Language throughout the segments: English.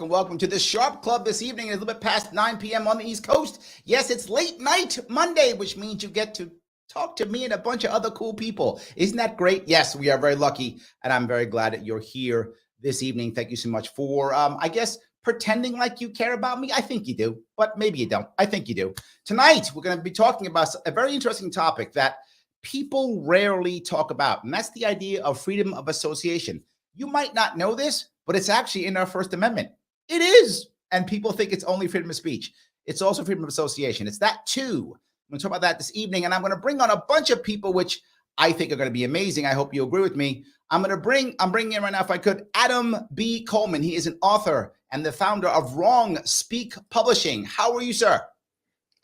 Welcome to the Sharp Club this evening. It's a little bit past 9 p.m. on the East Coast. Yes, it's late night Monday, which means you get to talk to me and a bunch of other cool people. Isn't that great? Yes, we are very lucky, and I'm very glad that you're here this evening. Thank you so much for, I guess, pretending like you care about me. I think you do, but maybe you don't. I think you do. Tonight, we're going to be talking about a very interesting topic that people rarely talk about, and that's the idea of freedom of association. You might not know this, but it's actually in our First Amendment. It is. And people think it's only freedom of speech. It's also freedom of association. It's that too. I'm going to talk about that this evening. And I'm going to bring on a bunch of people, which I think are going to be amazing. I hope you agree with me. I'm bringing in right now, if I could, Adam B. Coleman. He is an author and the founder of Wrong Speak Publishing. How are you, sir?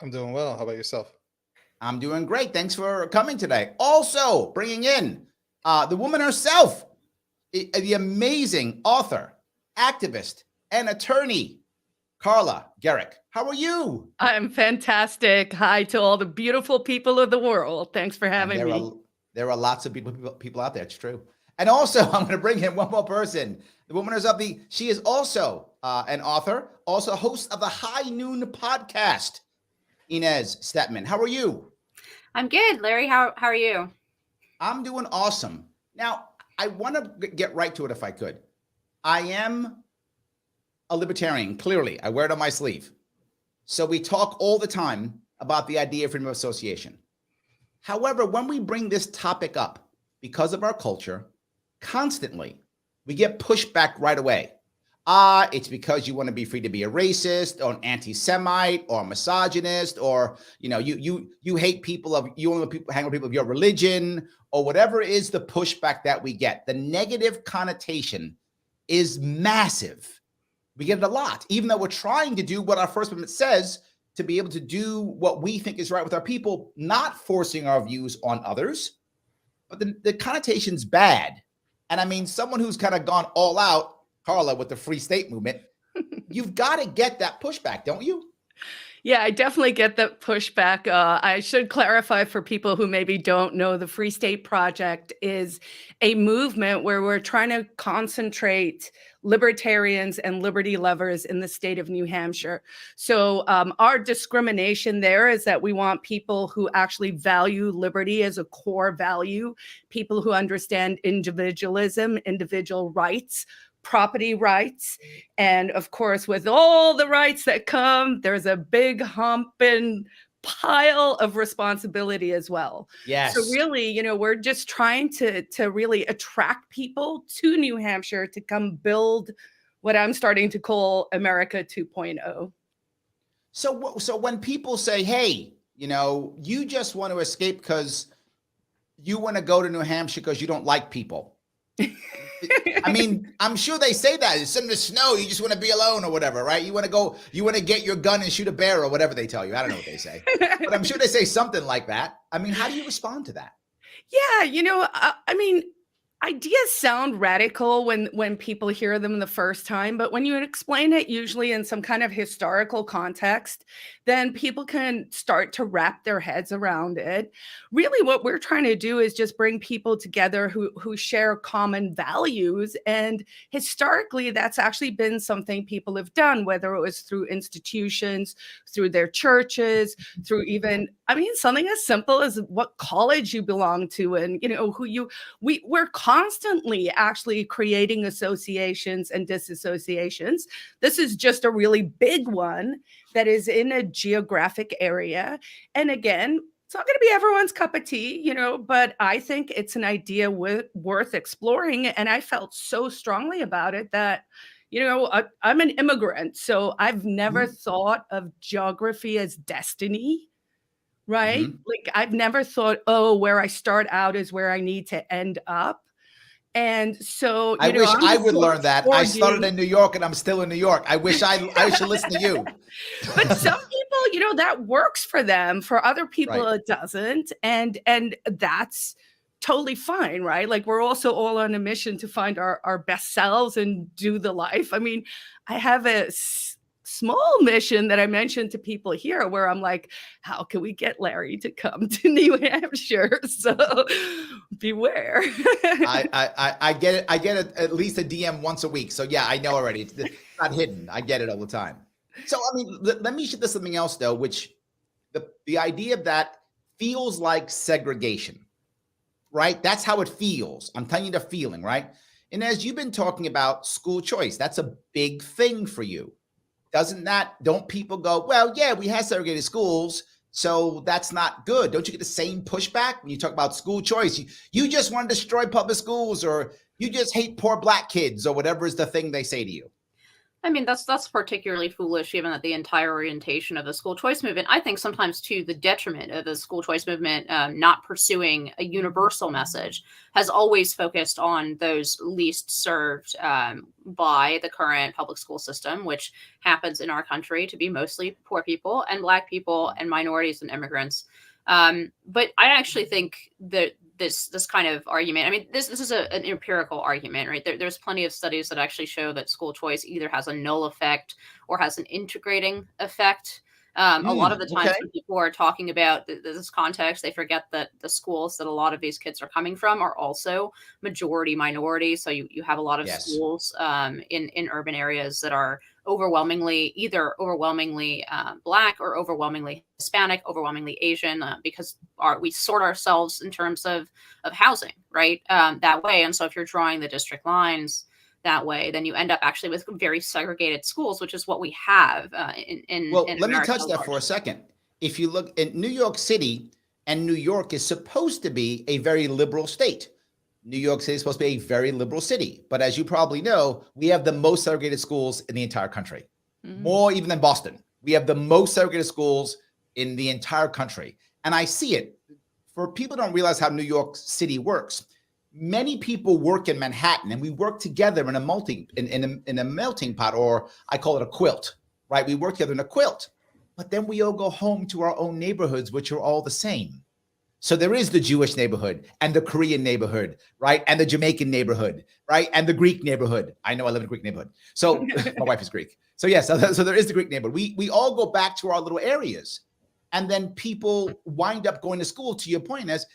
I'm doing well. How about yourself? I'm doing great. Thanks for coming today. Also bringing in the woman herself, the amazing author, activist, and attorney, Carla Gericke. How are you? I'm fantastic. Hi to all the beautiful people of the world. Thanks for having me. There are lots of people out there. It's true. And also, I'm going to bring in one more person. The woman is she is also an author, also host of the High Noon podcast, Inez Stepman. How are you? I'm good. Larry, how are you? I'm doing awesome. Now, I want to get right to it if I could. I am a libertarian, clearly. I wear it on my sleeve. So we talk all the time about the idea of freedom of association. However, when we bring this topic up, because of our culture, constantly, we get pushed back right away. It's because you want to be free to be a racist or an anti-Semite or a misogynist, or you hate people you only hang with people of your religion, or whatever is the pushback that we get. The negative connotation is massive. We get it a lot, even though we're trying to do what our First Amendment says, to be able to do what we think is right with our people, not forcing our views on others. But the connotation's bad. And I mean, someone who's kind of gone all out, Carla, with the Free State movement, you've got to get that pushback, don't you? Yeah, I definitely get that pushback. I should clarify for people who maybe don't know, the Free State Project is a movement where we're trying to concentrate libertarians and liberty lovers in the state of New Hampshire. So our discrimination there is that we want people who actually value liberty as a core value, people who understand individualism, individual rights, property rights. And of course, with all the rights that come, there's a big humping pile of responsibility as well. Yes. So really, we're just trying to really attract people to New Hampshire to come build what I'm starting to call America 2.0. So when people say, hey, you just want to escape because you want to go to New Hampshire because you don't like people. I mean, I'm sure they say that. It's in the snow. You just want to be alone or whatever, right? You want to get your gun and shoot a bear or whatever they tell you. I don't know what they say, but I'm sure they say something like that. I mean, how do you respond to that? Yeah, I mean, ideas sound radical when people hear them the first time, but when you explain it usually in some kind of historical context, then people can start to wrap their heads around it. Really, what we're trying to do is just bring people together who share common values. And historically, that's actually been something people have done, whether it was through institutions, through their churches, through even, something as simple as what college you belong to, and we're constantly actually creating associations and disassociations. This is just a really big one that is in a geographic area. And again, it's not going to be everyone's cup of tea, but I think it's an idea worth exploring. And I felt so strongly about it that, I'm an immigrant, so I've never thought of geography as destiny, right? Like I've never thought, where I start out is where I need to end up. And so I wish I would learn that. I started in New York and I'm still in New York. I wish I should listen to you. But some people people, that works for them. For other people, Right. it doesn't. And that's totally fine, right? Like we're also all on a mission to find our best selves and do the life. I mean, I have a small mission that I mentioned to people here where I'm like, how can we get Larry to come to New Hampshire? So beware. I get it. I get it, at least a DM once a week. So yeah, I know already. It's not hidden. I get it all the time. So I mean, let me shift to something else though, which the idea of that feels like segregation, right? That's how it feels. I'm telling you the feeling, right? And as you've been talking about school choice, that's a big thing for you. Don't people go, well, yeah, we have segregated schools, so that's not good. Don't you get the same pushback when you talk about school choice? You just want to destroy public schools, or you just hate poor Black kids, or whatever is the thing they say to you. I mean, that's particularly foolish, given that the entire orientation of the school choice movement, I think sometimes to the detriment of the school choice movement, not pursuing a universal message, has always focused on those least served by the current public school system, which happens in our country to be mostly poor people and Black people and minorities and immigrants. But I actually think that this kind of argument, I mean, this is an empirical argument, right? There's plenty of studies that actually show that school choice either has a null effect or has an integrating effect. A lot of the times when people are talking about this context, they forget that the schools that a lot of these kids are coming from are also majority minority. So you have a lot of schools in urban areas that are overwhelmingly Black or overwhelmingly Hispanic, overwhelmingly Asian, because we sort ourselves in terms of housing, right? That way. And so if you're drawing the district lines that way, then you end up actually with very segregated schools, which is what we have in let me America touch that for a second. If you look at New York City, and New York is supposed to be a very liberal state. New York City is supposed to be a very liberal city. But as you probably know, we have the most segregated schools in the entire country, more even than Boston. We have the most segregated schools in the entire country. And I see it. For people who don't realize how New York City works, many people work in Manhattan, and we work together in a melting pot, or I call it a quilt, right? We work together in a quilt, but then we all go home to our own neighborhoods, which are all the same. So there is the Jewish neighborhood and the Korean neighborhood, right? And the Jamaican neighborhood, right? And the Greek neighborhood. I know I live in a Greek neighborhood. So my wife is Greek. So yes, so there is the Greek neighborhood. We all go back to our little areas, and then people wind up going to school, to your point, as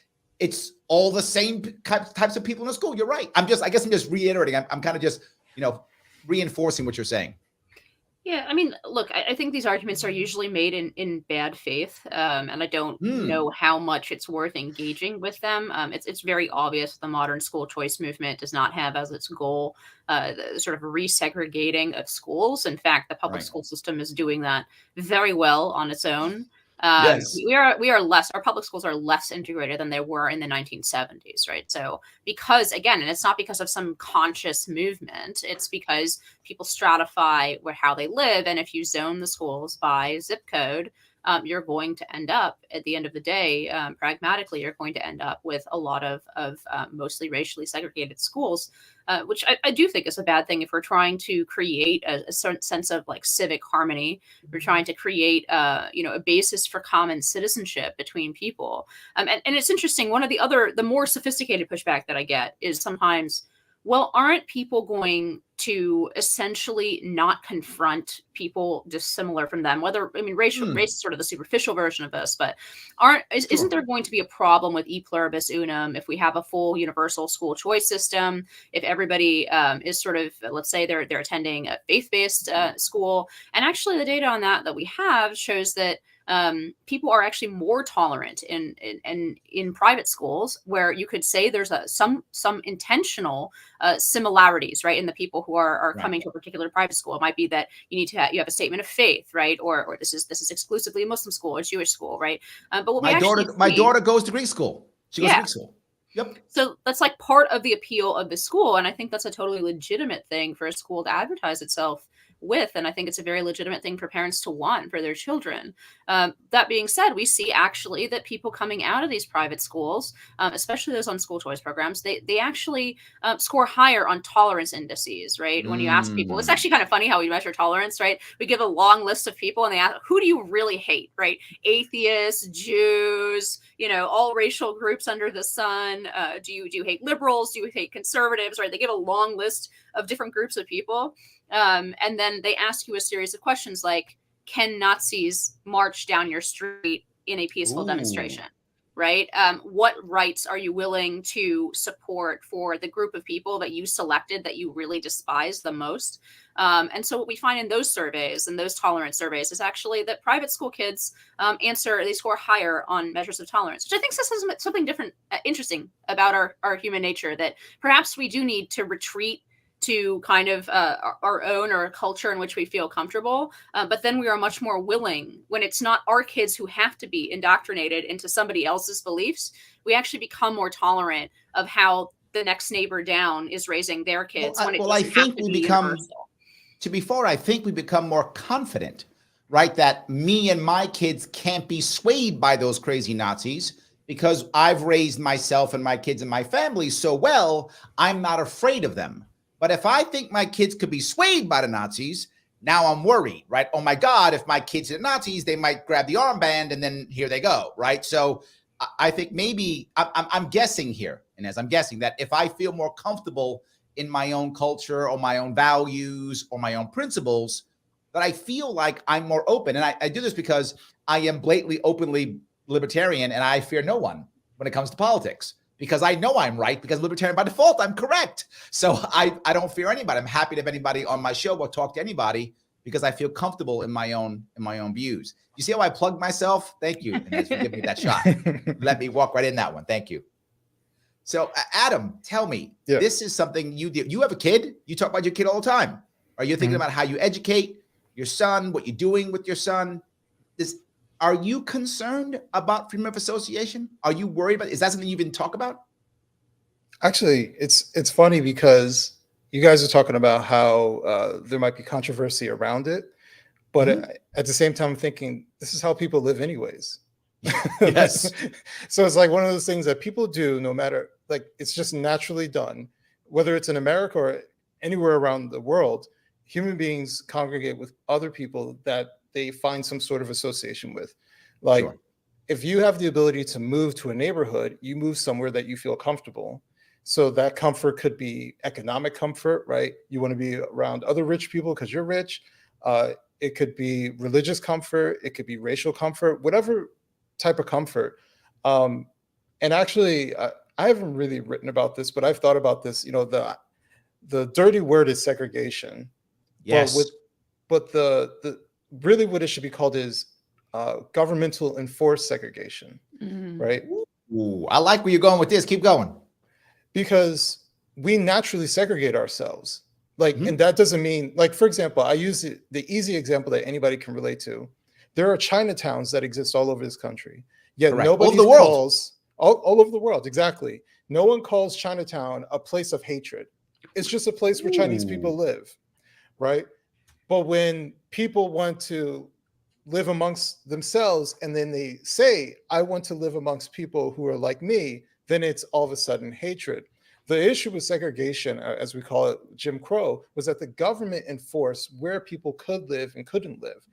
it's all the same types of people in the school. You're right. I guess I'm just reiterating. I'm kind of just, reinforcing what you're saying. Yeah, I mean, look, I think these arguments are usually made in bad faith, and I don't know how much it's worth engaging with them. It's very obvious the modern school choice movement does not have as its goal the sort of resegregating of schools. In fact, the public school system is doing that very well on its own. Yes. We are less, our public schools are less integrated than they were in the 1970s, right? So because, again, and it's not because of some conscious movement, it's because people stratify how they live. And if you zone the schools by zip code, you're going to end up at the end of the day, pragmatically, you're going to end up with a lot of mostly racially segregated schools, which I do think is a bad thing if we're trying to create a certain sense of like civic harmony. We're trying to create, a basis for common citizenship between people. And it's interesting. One of the more sophisticated pushback that I get is sometimes, well, aren't people going to essentially not confront people dissimilar from them? Race is sort of the superficial version of this, but isn't there going to be a problem with e pluribus unum if we have a full universal school choice system? If everybody is sort of, let's say they're attending a faith-based school, and actually the data on that we have shows that people are actually more tolerant in private schools, where you could say there's some intentional similarities, right, in the people who are coming to a particular private school. It might be that you have a statement of faith, right, or this is exclusively a Muslim school or Jewish school, right? But what my daughter goes to Greek school. She goes to Greek school. Yep. So that's like part of the appeal of the school, and I think that's a totally legitimate thing for a school to advertise itself with. And I think it's a very legitimate thing for parents to want for their children. That being said, we see actually that people coming out of these private schools, especially those on school choice programs, they actually score higher on tolerance indices, right? When you ask people, it's actually kind of funny how we measure tolerance, right? We give a long list of people and they ask, who do you really hate, right? Atheists, Jews, all racial groups under the sun. Do you hate liberals? Do you hate conservatives, right? They give a long list of different groups of people. And then they ask you a series of questions like, can Nazis march down your street in a peaceful demonstration? Right? What rights are you willing to support for the group of people that you selected that you really despise the most? And so what we find in those surveys and those tolerance surveys is actually that private school kids they score higher on measures of tolerance, which I think says something different, interesting about our human nature, that perhaps we do need to retreat to kind of our own or a culture in which we feel comfortable. But then we are much more willing, when it's not our kids who have to be indoctrinated into somebody else's beliefs, we actually become more tolerant of how the next neighbor down is raising their kids. I think we become, to be fair, I think we become more confident, right? That me and my kids can't be swayed by those crazy Nazis because I've raised myself and my kids and my family so well, I'm not afraid of them. But if I think my kids could be swayed by the Nazis, now I'm worried, right? Oh my God, if my kids are Nazis, they might grab the armband and then here they go, right? So I think maybe, I'm guessing here, Inez, I'm guessing that if I feel more comfortable in my own culture or my own values or my own principles, that I feel like I'm more open. And I do this because I am blatantly, openly libertarian and I fear no one when it comes to politics. Because I know I'm right, because libertarian by default, I'm correct. So I don't fear anybody. I'm happy to have anybody on my show or talk to anybody because I feel comfortable in my own views. You see how I plugged myself? Thank you, Inez, for giving me that shot. Let me walk right in that one. Thank you. So Adam, tell me, this is something you do. You have a kid. You talk about your kid all the time. Are you thinking about how you educate your son, what you're doing with your son? Are you concerned about freedom of association? Are you worried about it? Is that something you even talk about? Actually, it's funny because you guys are talking about how there might be controversy around it, but at the same time, I'm thinking this is how people live anyways. Yes. So it's like one of those things that people do, no matter, like, it's just naturally done, whether it's in America or anywhere around the world. Human beings congregate with other people that they find some sort of association with. Like, if you have the ability to move to a neighborhood, you move somewhere that you feel comfortable. So that comfort could be economic comfort, right? You want to be around other rich people because you're rich. It could be religious comfort. It could be racial comfort, whatever type of comfort. And actually, I haven't really written about this, but I've thought about this. The dirty word is segregation. Yes. But the really what it should be called is governmental enforced segregation, right? Ooh, I like where you're going with this. Keep going. Because we naturally segregate ourselves. Like, and that doesn't mean, like, for example, I use the easy example that anybody can relate to. There are Chinatowns that exist all over this country. Yet nobody calls, all over the world, exactly. No one calls Chinatown a place of hatred. It's just a place where Chinese people live, right? But when people want to live amongst themselves and then they say, I want to live amongst people who are like me, then it's all of a sudden hatred. The issue with segregation, as we call it, Jim Crow, was that the government enforced where people could live and couldn't live.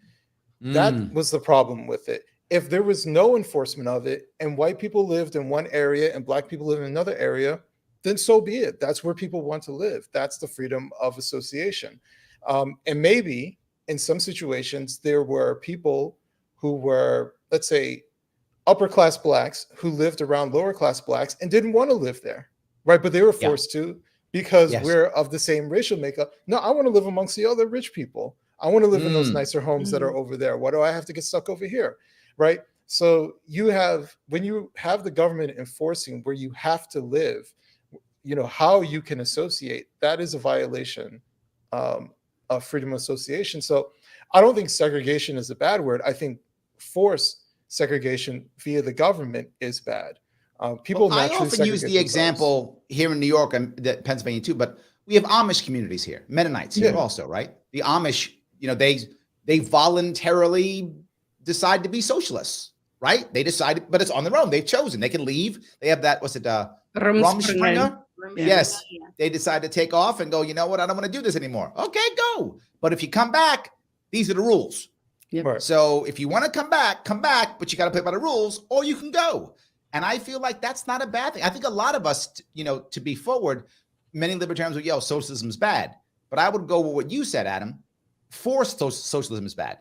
That was the problem with it. If there was no enforcement of it and white people lived in one area and black people live in another area, then so be it. That's where people want to live. That's the freedom of association. And maybe in some situations, there were people who were, let's say, upper class blacks who lived around lower class blacks and didn't want to live there, right? But they were forced to because we're of the same racial makeup. No, I want to live amongst the other rich people. I want to live in those nicer homes that are over there. Why do I have to get stuck over here, right? So when you have the government enforcing where you have to live, how you can associate, that is a violation of freedom of association. So I don't think segregation is a bad word. I think forced segregation via the government is bad. People naturally I often use the example here in New York and Pennsylvania too, but we have Amish communities here, Mennonites here Yeah. also, right? The Amish, they voluntarily decide to be socialists, right? They decided, but it's on their own. They've chosen. They can leave. They have that, what's it, Rumspringa? Yes. Yeah. They decide to take off and go, you know what? I don't want to do this anymore. Okay, go. But if you come back, these are the rules. Yep. Right. So if you want to come back, but you got to play by the rules, or you can go. And I feel like that's not a bad thing. I think a lot of us, to be forward, many libertarians would yell, socialism is bad. But I would go with what you said, Adam. Forced socialism is bad.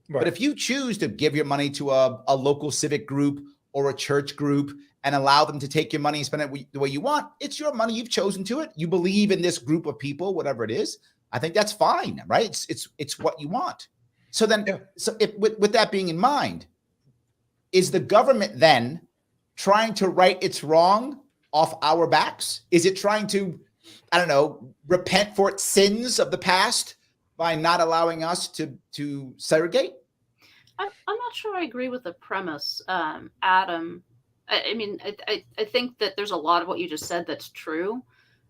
Right. But if you choose to give your money to a local civic group or a church group and allow them to take your money and spend it the way you want, it's your money. You've chosen to it. You believe in this group of people, whatever it is. I think that's fine, right? It's what you want. So then, with that being in mind, is the government then trying to right its wrong off our backs? Is it trying to, I don't know, repent for its sins of the past by not allowing us to segregate? I'm not sure I agree with the premise, Adam. I mean, I think that there's a lot of what you just said that's true.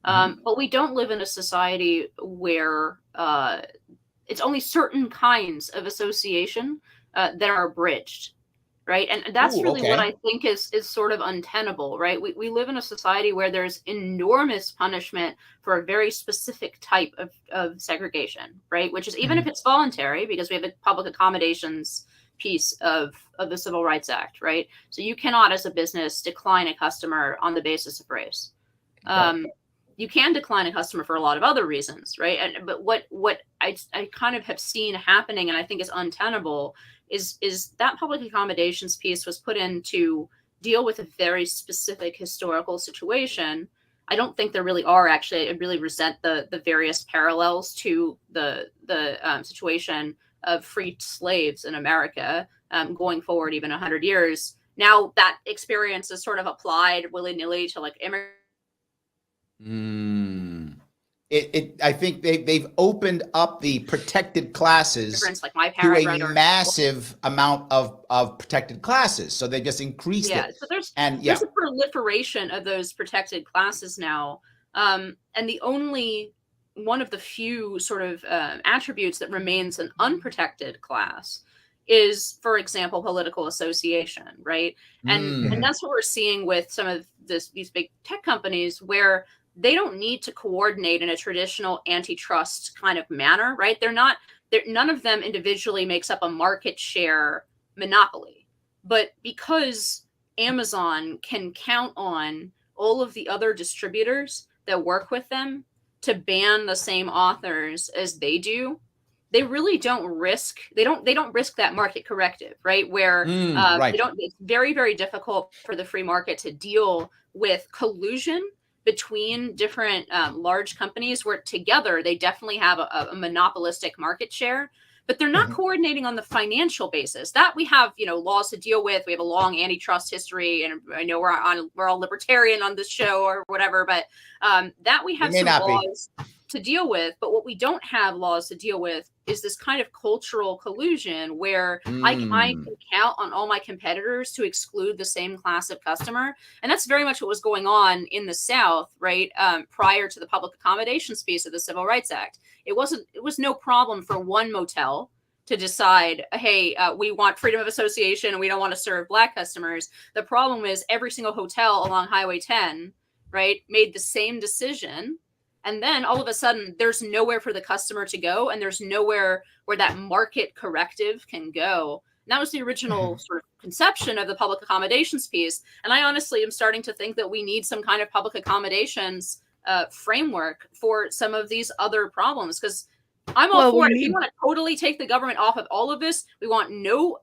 But we don't live in a society where it's only certain kinds of association that are abridged, right? And that's really what I think is sort of untenable, right? We live in a society where there's enormous punishment for a very specific type of segregation, right? Which is even if it's voluntary, because we have a public accommodations piece of the Civil Rights Act, right? So you cannot, as a business, decline a customer on the basis of race. You can decline a customer for a lot of other reasons, right? But what I kind of have seen happening, and I think is untenable, is that public accommodations piece was put in to deal with a very specific historical situation. I don't think there really are actually. I really resent the various parallels to the situation of freed slaves in America going forward even 100 years. Now that experience is sort of applied willy-nilly to like immigrants. I think they've opened up the protected classes Like my to parent, a massive amount of protected classes. So they just increased it. So there's a proliferation of those protected classes now. And the only one of the few sort of attributes that remains an unprotected class is, for example, political association, right? And that's what we're seeing with some of these big tech companies, where they don't need to coordinate in a traditional antitrust kind of manner, right? None of them individually makes up a market share monopoly. But because Amazon can count on all of the other distributors that work with them to ban the same authors as they do, they really don't risk that market corrective, right? Where it's very, very difficult for the free market to deal with collusion between different large companies, where together they definitely have a monopolistic market share, but they're not coordinating on the financial basis. That we have, laws to deal with. We have a long antitrust history, and I know we're all libertarian on this show or whatever, but that we have some laws to deal with. But what we don't have laws to deal with is this kind of cultural collusion where I can count on all my competitors to exclude the same class of customer. And that's very much what was going on in the South, right? Prior to the public accommodations piece of the Civil Rights Act. It was no problem for one motel to decide, hey, we want freedom of association and we don't want to serve Black customers. The problem is every single hotel along Highway 10, right, made the same decision. And then all of a sudden, there's nowhere for the customer to go, and there's nowhere where that market corrective can go. And that was the original sort of conception of the public accommodations piece. And I honestly am starting to think that we need some kind of public accommodations framework for some of these other problems, because I'm all for it. If you want to totally take the government off of all of this, we want no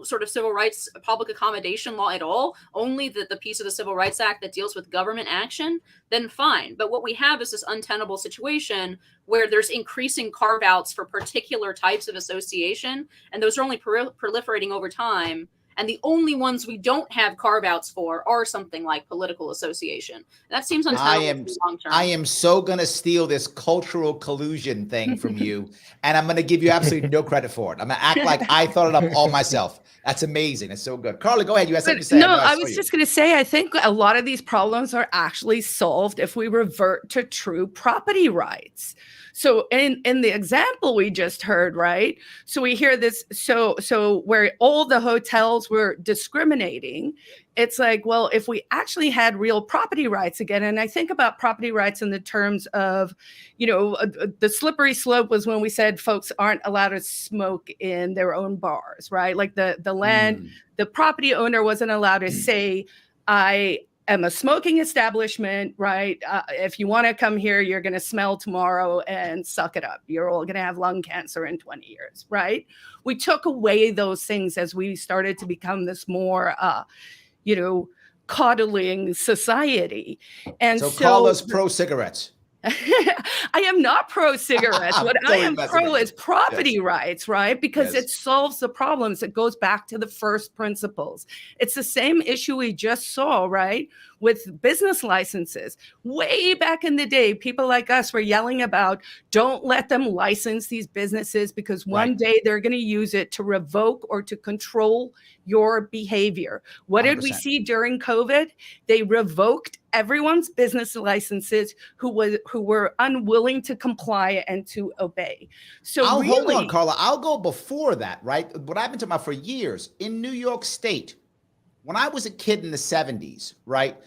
sort of civil rights public accommodation law at all, only the piece of the Civil Rights Act that deals with government action, then fine. But what we have is this untenable situation where there's increasing carve outs for particular types of association, and those are only proliferating over time. And the only ones we don't have carve-outs for are something like political association. That seems untenable long term. I am so going to steal this cultural collusion thing from you, and I'm going to give you absolutely no credit for it. I'm going to act like I thought it up all myself. That's amazing. It's so good. Carla, go ahead. You had something to say. No, I was just going to say, I think a lot of these problems are actually solved if we revert to true property rights. So in the example we just heard, right? So we hear this, so where all the hotels were discriminating, it's like, well, if we actually had real property rights again, and I think about property rights in the terms of, the slippery slope was when we said folks aren't allowed to smoke in their own bars, right? Like the land, the property owner wasn't allowed to say, I am a smoking establishment, right? If you want to come here, you're going to smell tomorrow and suck it up. You're all going to have lung cancer in 20 years, right? We took away those things as we started to become this more, coddling society. And so Carla's pro-cigarettes. I am not pro-cigarettes. What I am pro is property rights, right? Because it solves the problems. It goes back to the first principles. It's the same issue we just saw, right? With business licenses. Way back in the day, people like us were yelling about, don't let them license these businesses because one day they're going to use it to revoke or to control your behavior. What 100%. Did we see during COVID? They revoked everyone's business licenses who were unwilling to comply and to obey. So hold on, Carla. I'll go before that, right? What I've been talking about for years in New York State, when I was a kid in the 70s, right?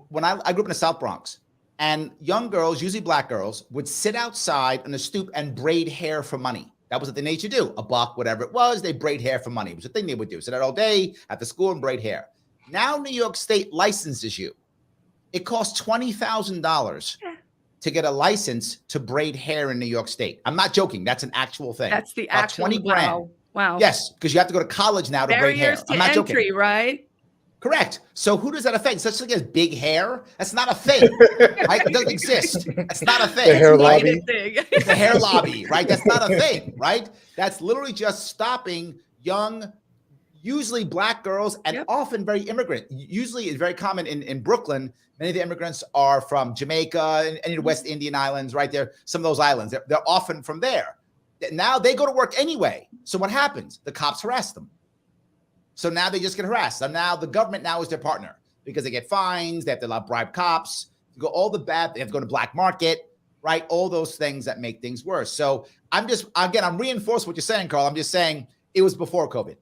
When I grew up in the South Bronx, and young girls, usually black girls, would sit outside on the stoop and braid hair for money. That was what they made you do. $1, whatever it was, they braid hair for money. It was a thing they would do. Sit out all day at the school and braid hair. Now New York State licenses you. It costs $20,000 to get a license to braid hair in New York State. I'm not joking. That's an actual thing. That's the actual 20 grand. Wow. Yes, because you have to go to college now to braid hair. I'm not joking. Right? Correct. So who does that affect? Such thing as big hair? That's not a thing. Right? It doesn't exist. That's not a thing. The hair lobby. The hair lobby, right? That's not a thing, right? That's literally just stopping young, usually black girls and often very immigrant. Usually it's very common in Brooklyn. Many of the immigrants are from Jamaica and any of the West Indian islands, right there. Some of those islands, they're often from there. Now they go to work anyway. So what happens? The cops harass them. So now they just get harassed. So now the government now is their partner because they get fines. They have to bribe cops. They have to go to black market, right? All those things that make things worse. So I'm reinforcing what you're saying, Carl. I'm just saying it was before COVID.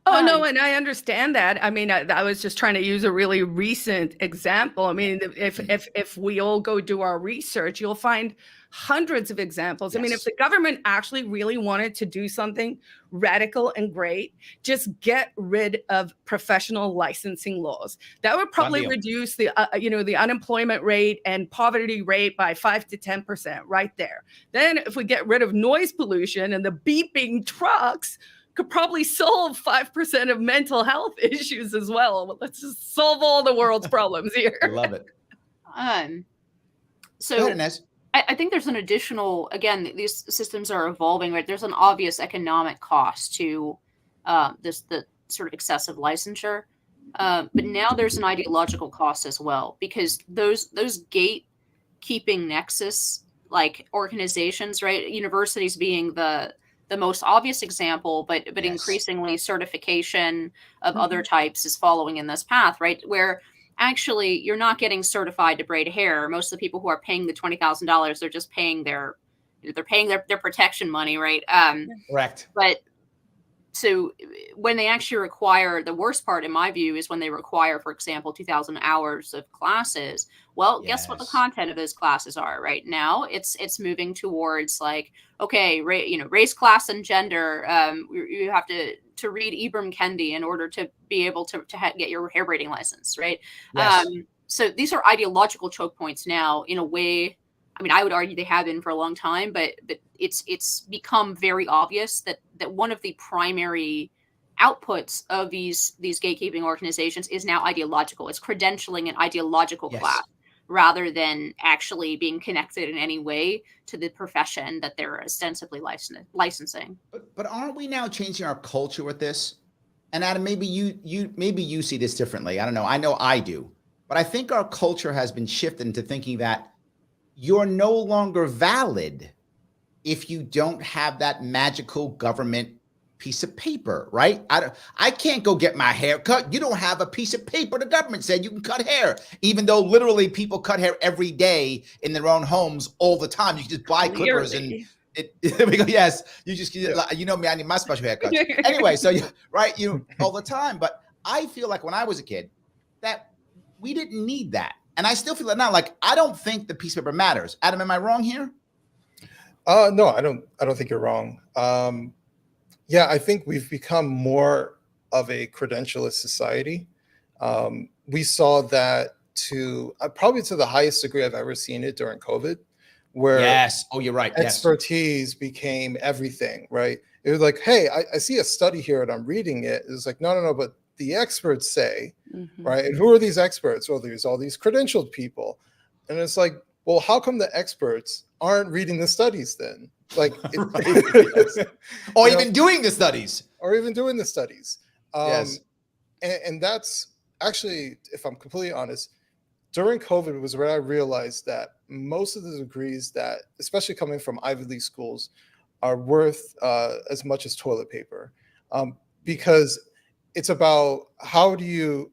Oh, no, and I understand that. I mean, I was just trying to use a really recent example. I mean, if we all go do our research, you'll find hundreds of examples. Yes. I mean, if the government actually really wanted to do something radical and great, just get rid of professional licensing laws. That would probably reduce the the unemployment rate and poverty rate by 5 to 10% right there. Then if we get rid of noise pollution and the beeping trucks, could probably solve 5% of mental health issues as well. Let's just solve all the world's problems here. I love it. So go ahead, Inez. I think there's an additional, again, these systems are evolving, right? There's an obvious economic cost to the sort of excessive licensure. But now there's an ideological cost as well, because those gatekeeping nexus, like organizations, right? Universities being the most obvious example, but increasingly certification of other types is following in this path, right? Where actually you're not getting certified to braid hair. Most of the people who are paying the $20,000, they're just paying their protection money, right? Correct. But so when they actually require, the worst part in my view is when they require, for example, 2,000 hours of classes. Well, guess what the content of those classes are right now? It's moving towards like, okay, race, class, and gender. You have to read Ibram Kendi in order to be able to get your hair braiding license, right? Yes. So these are ideological choke points now in a way. I mean, I would argue they have been for a long time, but it's become very obvious that one of the primary outputs of these gatekeeping organizations is now ideological. It's credentialing an ideological class rather than actually being connected in any way to the profession that they're ostensibly licensing. But aren't we now changing our culture with this? and Adam, maybe you see this differently. I don't know. I know I do, but I think our culture has been shifted into thinking that you're no longer valid if you don't have that magical government piece of paper, right? I can't go get my hair cut. You don't have a piece of paper. The government said you can cut hair, even though literally people cut hair every day in their own homes all the time. You can just buy clippers and we go, yes, you just, you know me, I need my special haircuts. Anyway, so you all the time. But I feel like when I was a kid that we didn't need that. And I still feel it now. Like, I don't think the piece of paper matters. Adam, am I wrong here? No, I don't think you're wrong. Yeah, I think we've become more of a credentialist society. We saw that probably to the highest degree I've ever seen it during COVID, where yes, oh, you're right. Expertise became everything, right? It was like, hey, I see a study here and I'm reading it. It's like, no, but the experts say, right? And who are these experts? Well, there's all these credentialed people. And it's like, well, how come the experts aren't reading the studies then? Like, or even doing the studies. Yes. And that's actually, if I'm completely honest, during COVID was where I realized that most of the degrees that, especially coming from Ivy League schools, are worth as much as toilet paper, because it's about how do you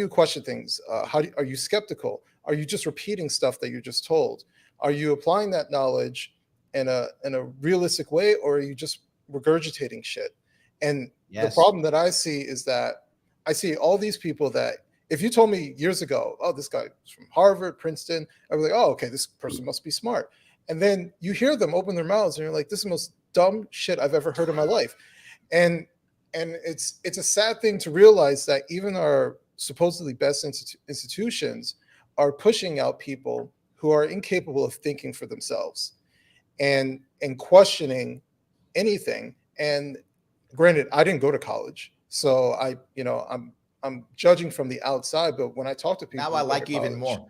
question things? Are you skeptical? Are you just repeating stuff that you're just told? Are you applying that knowledge in a realistic way, or are you just regurgitating shit? And the problem that I see is that I see all these people that, if you told me years ago, oh, this guy's from Harvard, Princeton, I was like, oh, okay, this person must be smart. And then you hear them open their mouths and you're like, this is the most dumb shit I've ever heard in my life. And it's a sad thing to realize that even our supposedly best institutions are pushing out people who are incapable of thinking for themselves and questioning anything. And granted, I didn't go to college, so I'm judging from the outside, but when I talk to people, now I like you even more.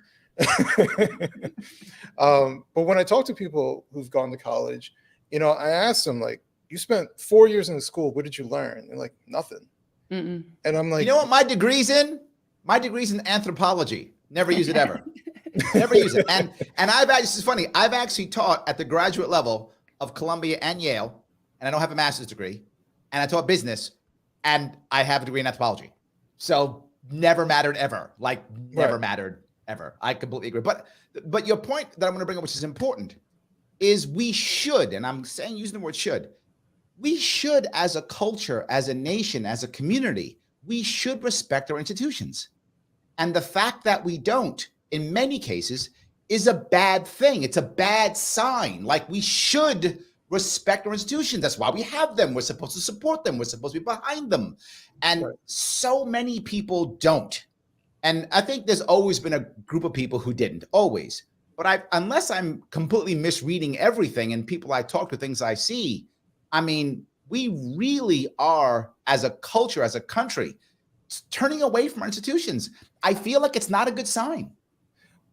But when I talk to people who've gone to college, I ask them, like, you spent 4 years in school, what did you learn? And like, nothing. And I'm like, you know what my degree's in? My degree's in anthropology. Never use it ever. Never use it. And this is funny. I've actually taught at the graduate level of Columbia and Yale, and I don't have a master's degree, and I taught business, and I have a degree in anthropology. So never mattered ever. Like, never mattered ever. I completely agree. But your point that I'm going to bring up, which is important, is we should, and I'm saying using the word should, we should, as a culture, as a nation, as a community, we should respect our institutions. And the fact that we don't, in many cases, is a bad thing. It's a bad sign. Like, we should respect our institutions. That's why we have them. We're supposed to support them. We're supposed to be behind them. And so many people don't. And I think there's always been a group of people who didn't, always. But unless I'm completely misreading everything and people I talk to, things I see, I mean, we really are, as a culture, as a country, turning away from our institutions. I feel like it's not a good sign.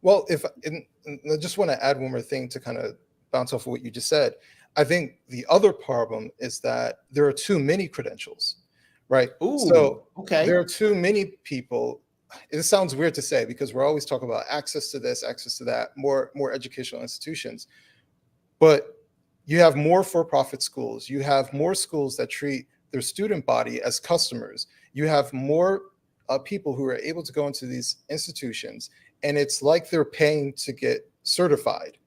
Well, I just want to add one more thing to kind of bounce off of what you just said. I think the other problem is that there are too many credentials, right? Ooh, so okay. There are too many people. It sounds weird to say because we're always talking about access to this, access to that, more educational institutions. But you have more for-profit schools. You have more schools that treat their student body as customers. You have more people who are able to go into these institutions, and it's like they're paying to get certified,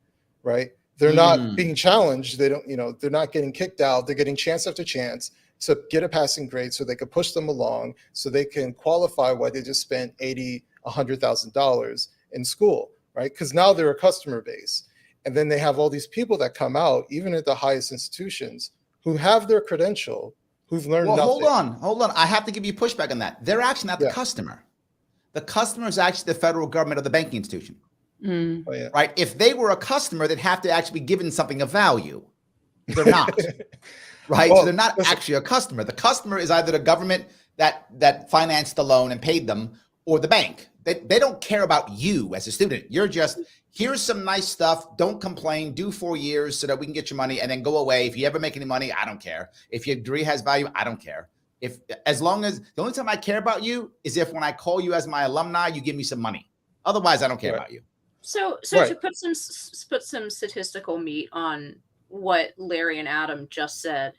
right? They're not being challenged. They don't, they're not getting kicked out. They're getting chance after chance to get a passing grade so they can push them along, so they can qualify why they just spent $80,000, $100,000 in school, right? Because now they're a customer base. And then they have all these people that come out, even at the highest institutions, who have their credential, who've learned nothing. Hold on. I have to give you pushback on that. They're actually not the customer. The customer is actually the federal government or the banking institution. Oh, yeah. Right? If they were a customer, they'd have to actually be given something of value. They're not. Right? Well, so they're not actually a customer. The customer is either the government that financed the loan and paid them, or the bank. They don't care about you as a student. You're just, here's some nice stuff. Don't complain. Do 4 years so that we can get your money and then go away. If you ever make any money, I don't care. If your degree has value, I don't care. If as long as the only time I care about you is if when I call you as my alumni, you give me some money. Otherwise, I don't care about you. So Right. to put some statistical meat on what Larry and Adam just said,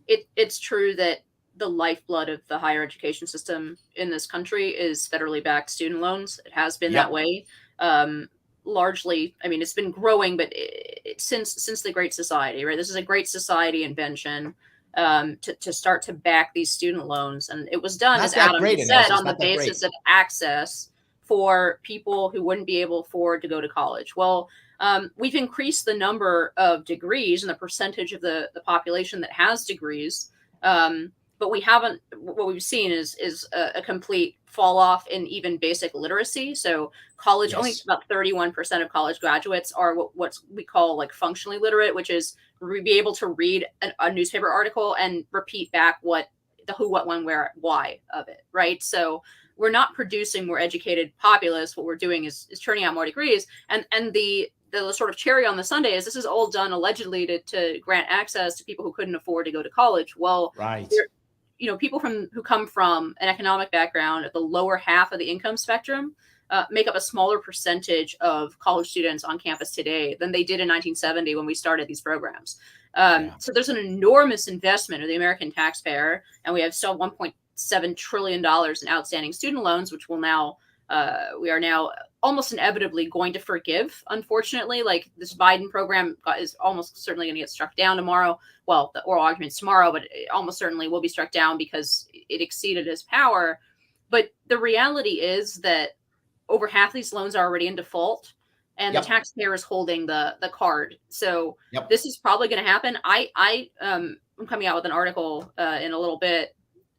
it's true that the lifeblood of the higher education system in this country is federally backed student loans. It has been that way. Largely, I mean, it's been growing, but since the Great Society, right? This is a Great Society invention to start to back these student loans, and it was done, as Adam said, on the basis of access for people who wouldn't be able to afford to go to college. Well, we've increased the number of degrees and the percentage of the population that has degrees, but we haven't. What we've seen is a complete fall off in even basic literacy. So college, only about 31% of college graduates are what we call like functionally literate, which is be able to read a newspaper article and repeat back the who, what, when, where, why of it, right? So we're not producing more educated populace. What we're doing is turning out more degrees. And the sort of cherry on the sundae is this is all done allegedly to grant access to people who couldn't afford to go to college. Well, right. People who come from an economic background at the lower half of the income spectrum make up a smaller percentage of college students on campus today than they did in 1970 when we started these programs. So there's an enormous investment of the American taxpayer, and we have still $1.7 trillion in outstanding student loans, which we are now almost inevitably going to forgive. Unfortunately, like this Biden program is almost certainly going to get struck down tomorrow. Well, the oral argument's tomorrow, but it almost certainly will be struck down because it exceeded his power. But the reality is that over half these loans are already in default, and the taxpayer is holding the card. So this is probably going to happen. I'm coming out with an article in a little bit,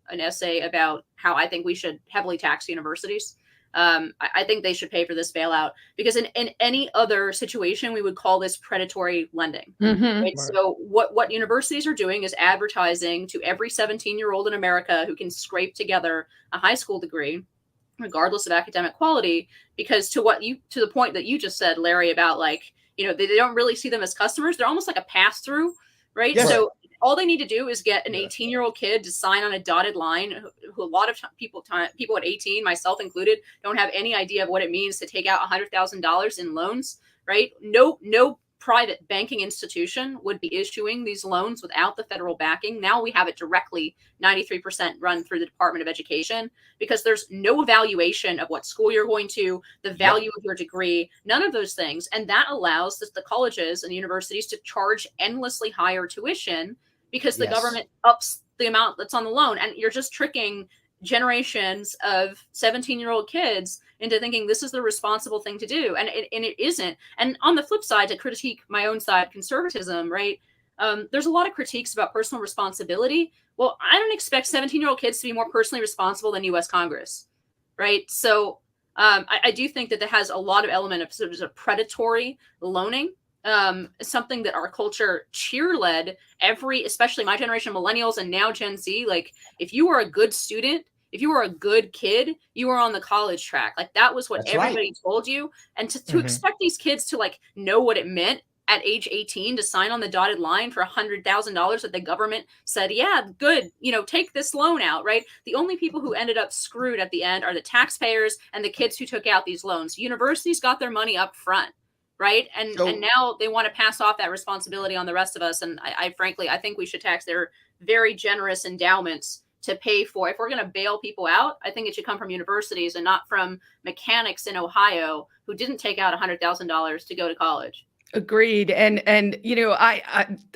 an essay about how I think we should heavily tax universities. I think they should pay for this bailout because in any other situation, we would call this predatory lending. Mm-hmm. Right? Right. So what universities are doing is advertising to every 17-year-old in America who can scrape together a high school degree, regardless of academic quality, because to the point that you just said, Larry, about like, they don't really see them as customers. They're almost like a pass-through, right? Yes. So all they need to do is get an 18-year-old kid to sign on a dotted line, who a lot of people at 18, myself included, don't have any idea of what it means to take out $100,000 in loans, right? No private banking institution would be issuing these loans without the federal backing. Now we have it directly 93% run through the Department of Education because there's no evaluation of what school you're going to, the value of your degree, none of those things. And that allows the colleges and universities to charge endlessly higher tuition because the government ups the amount that's on the loan. And you're just tricking generations of 17-year-old kids into thinking this is the responsible thing to do. And it isn't. And on the flip side, to critique my own side, conservatism, right? There's a lot of critiques about personal responsibility. Well, I don't expect 17-year-old kids to be more personally responsible than U.S. Congress, right? So I do think that has a lot of element of sort of predatory loaning. Something that our culture cheer-led especially my generation of millennials and now Gen Z, like if you were a good student, if you were a good kid, you were on the college track. Like that was what everybody told you. And to expect these kids to like know what it meant at age 18 to sign on the dotted line for $100,000 that the government said, yeah, good, take this loan out, right? The only people who ended up screwed at the end are the taxpayers and the kids who took out these loans. Universities got their money up front. Right. And now they want to pass off that responsibility on the rest of us. And I frankly think we should tax their very generous endowments to pay for. If we're going to bail people out, I think it should come from universities and not from mechanics in Ohio who didn't take out $100,000 to go to college. Agreed. And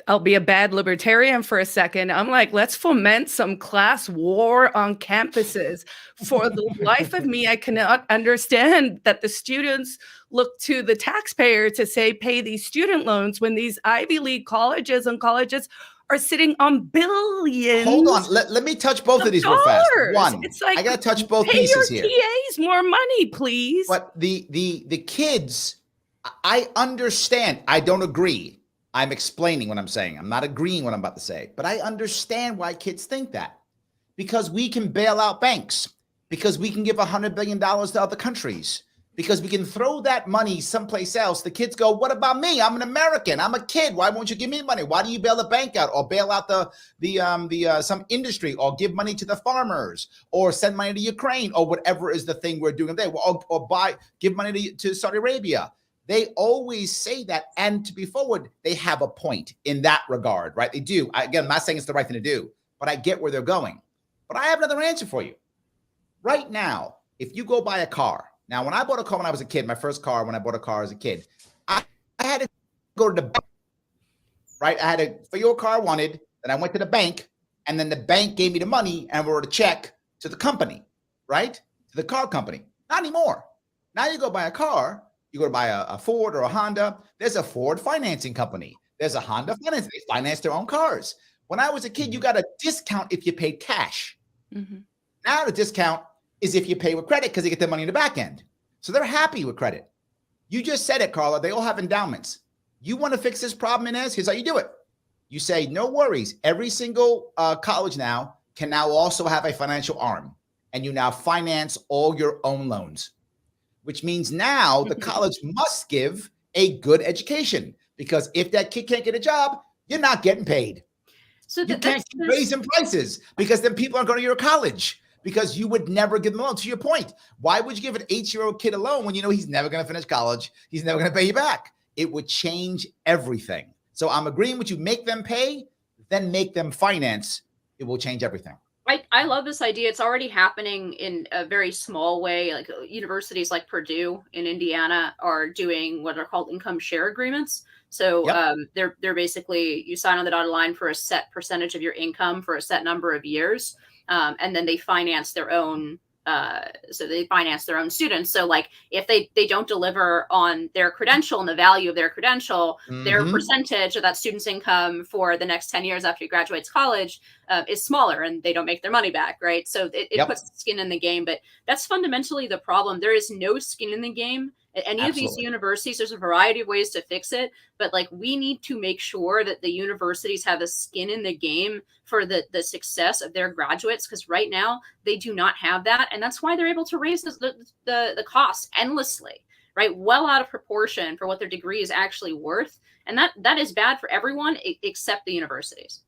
I'll be a bad libertarian for a second. I'm like, let's foment some class war on campuses. For the life of me, I cannot understand that the students look to the taxpayer to say, pay these student loans when these Ivy League colleges are sitting on billions. Hold on. Let me touch both of these real fast. One, it's like, I got to touch both pay pieces your here. TAs more money, please. But the kids, I understand. I don't agree. I'm explaining what I'm saying. I'm not agreeing what I'm about to say, but I understand why kids think that. Because we can bail out banks, because we can give $100 billion to other countries, because we can throw that money someplace else. The kids go, what about me? I'm an American. I'm a kid. Why won't you give me money? Why do you bail the bank out or bail out some industry or give money to the farmers or send money to Ukraine or whatever is the thing we're doing today, or give money to Saudi Arabia? They always say that. And to be forward, they have a point in that regard, right? They do. Again, I'm not saying it's the right thing to do, but I get where they're going. But I have another answer for you. Right now, if you go buy a car, now when I bought a car when I was a kid, my first car when I bought a car as a kid, I had to go to the bank, right? I had to, for your car I wanted, then I went to the bank, and then the bank gave me the money and wrote a check to the company, right? To the car company. Not anymore. Now you go buy a car, you go to buy a Ford or a Honda, there's a Ford financing company. There's a Honda finance. They finance their own cars. When I was a kid, you got a discount if you paid cash. Mm-hmm. Now the discount is if you pay with credit because they get their money in the back end. So they're happy with credit. You just said it, Carla. They all have endowments. You want to fix this problem, Inez? Here's how you do it. You say, no worries. Every single college now can now also have a financial arm. And you now finance all your own loans, which means now the college must give a good education, because if that kid can't get a job, you're not getting paid. So you can't keep raising prices, because then people aren't going to your college, because you would never give them a loan. To your point, why would you give an 8-year-old kid a loan when you know he's never going to finish college? He's never going to pay you back. It would change everything. So I'm agreeing with you. Make them pay, then make them finance. It will change everything. I love this idea. It's already happening in a very small way. Like universities like Purdue in Indiana are doing what are called income share agreements. So they're basically, you sign on the dotted line for a set percentage of your income for a set number of years. And then they finance their own. So they finance their own students. So like if they don't deliver on their credential and the value of their credential, their percentage of that student's income for the next 10 years after he graduates college is smaller, and they don't make their money back, right? So it puts skin in the game, but that's fundamentally the problem. There is no skin in the game at any of these universities. There's a variety of ways to fix it, but like we need to make sure that the universities have a skin in the game for the success of their graduates, because right now they do not have that, and that's why they're able to raise the costs endlessly, right? Well out of proportion for what their degree is actually worth, and that is bad for everyone except the universities.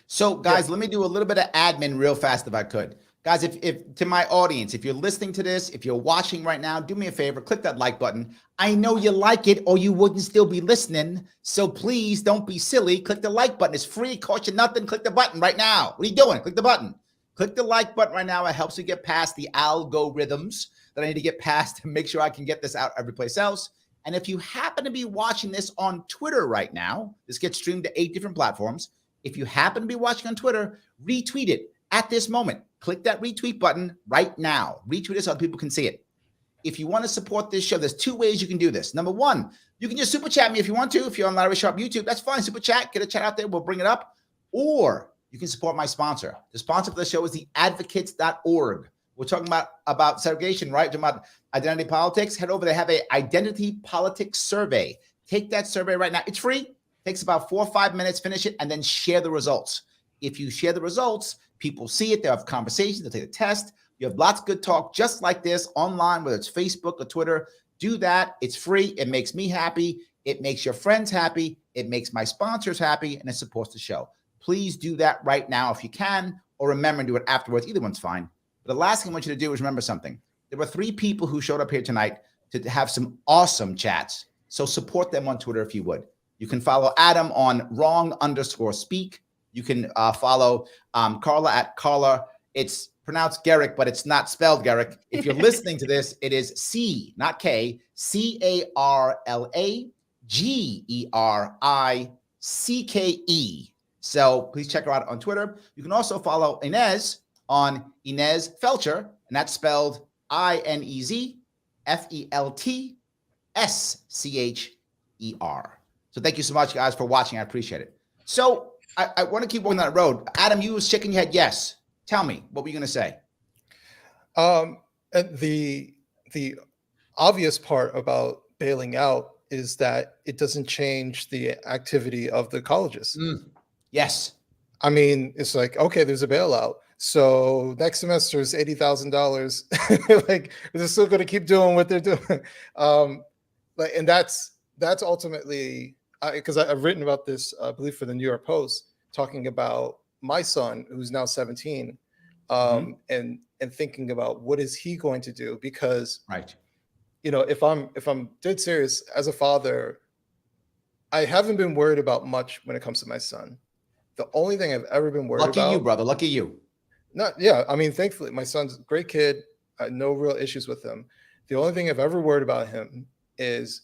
So guys, let me do a little bit of admin real fast if I could. Guys, if to my audience, if you're listening to this, if you're watching right now, do me a favor, click that like button. I know you like it or you wouldn't still be listening. So please don't be silly. Click the like button. It's free. It costs you nothing. Click the button right now. What are you doing? Click the button. Click the like button right now. It helps you get past the algorithms that I need to get past to make sure I can get this out every place else. And if you happen to be watching this on Twitter right now, this gets streamed to 8 different platforms. If you happen to be watching on Twitter, retweet it at this moment. Click that retweet button right now. Retweet it so other people can see it. If you want to support this show, there's 2 ways you can do this. Number 1, you can just super chat me if you want to. If you're on Larry Sharpe YouTube, that's fine. Super chat, get a chat out there. We'll bring it up. Or you can support my sponsor. The sponsor for the show is the advocates.org. We're talking about segregation, right? Talking about identity politics. Head over. They have a identity politics survey. Take that survey right now. It's free. Takes about 4 or 5 minutes. Finish it and then share the results. If you share the results, people see it. They'll have conversations. They'll take a test. You have lots of good talk just like this online, whether it's Facebook or Twitter. Do that. It's free. It makes me happy. It makes your friends happy. It makes my sponsors happy, and it supports the show. Please do that right now if you can, or remember and do it afterwards. Either one's fine. But the last thing I want you to do is remember something. There were 3 people who showed up here tonight to have some awesome chats. So support them on Twitter if you would. You can follow Adam on wrong_speak. You can follow Carla at Carla. It's pronounced Gericke, but it's not spelled Gericke. If you're listening to this, it is C, not K, CarlaGericke. So please check her out on Twitter. You can also follow Inez on Inez Felcher, and that's spelled INEZFELTSCHER. So thank you so much, guys, for watching. I appreciate it. So I want to keep going that road. Adam, you was shaking your head yes. Tell me, what were you going to say? The obvious part about bailing out is that it doesn't change the activity of the colleges. Yes. I mean, it's like, okay, there's a bailout. So next semester is $80,000. Like they're still going to keep doing what they're doing. And that's ultimately because I've written about this, I believe, for the New York Post, talking about my son who's now 17, and thinking about what is he going to do, because Right. if I'm dead serious as a father, I haven't been worried about much when it comes to my son. The only thing I've ever been worried Lucky about. you, brother. Lucky you. I mean, thankfully, my son's a great kid. No real issues with him. The only thing I've ever worried about him is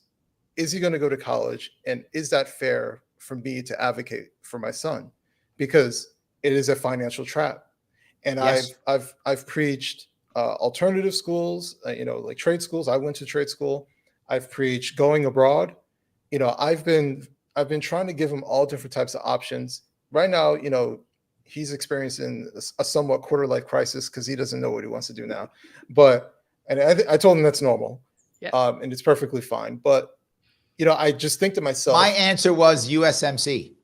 he going to go to college, and is that fair for me to advocate for my son? Because it is a financial trap. And Yes. I've preached alternative schools, like trade schools. I went to trade school. I've preached going abroad. I've been trying to give him all different types of options. Right now, he's experiencing a somewhat quarter-life crisis because he doesn't know what he wants to do now. And I told him that's normal, and it's perfectly fine. But I just think to myself, my answer was USMC,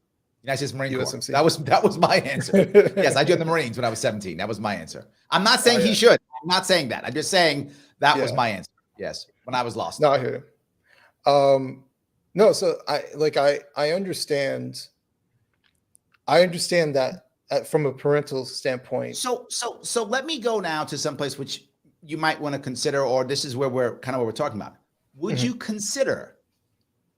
United States Marine Corps. USMC. That was my answer. Yes, I joined the Marines when I was 17. That was my answer. I'm not saying he should. I'm not saying that. I'm just saying that was my answer. Yes, when I was lost. No, I hear you. No, so I understand. I understand that from a parental standpoint. So let me go now to someplace which you might want to consider, or this is where we're talking about. Would you consider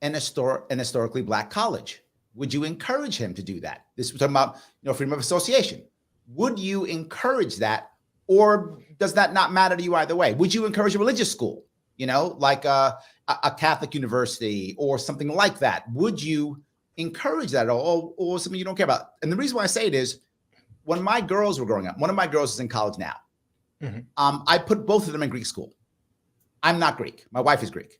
an historically Black college? Would you encourage him to do that? This we're talking about, freedom of association. Would you encourage that, or does that not matter to you either way? Would you encourage a religious school, like a Catholic university or something like that? Would you encourage that at all, or something you don't care about? And the reason why I say it is, when my girls were growing up, one of my girls is in college now. I put both of them in Greek school. I'm not Greek. My wife is Greek.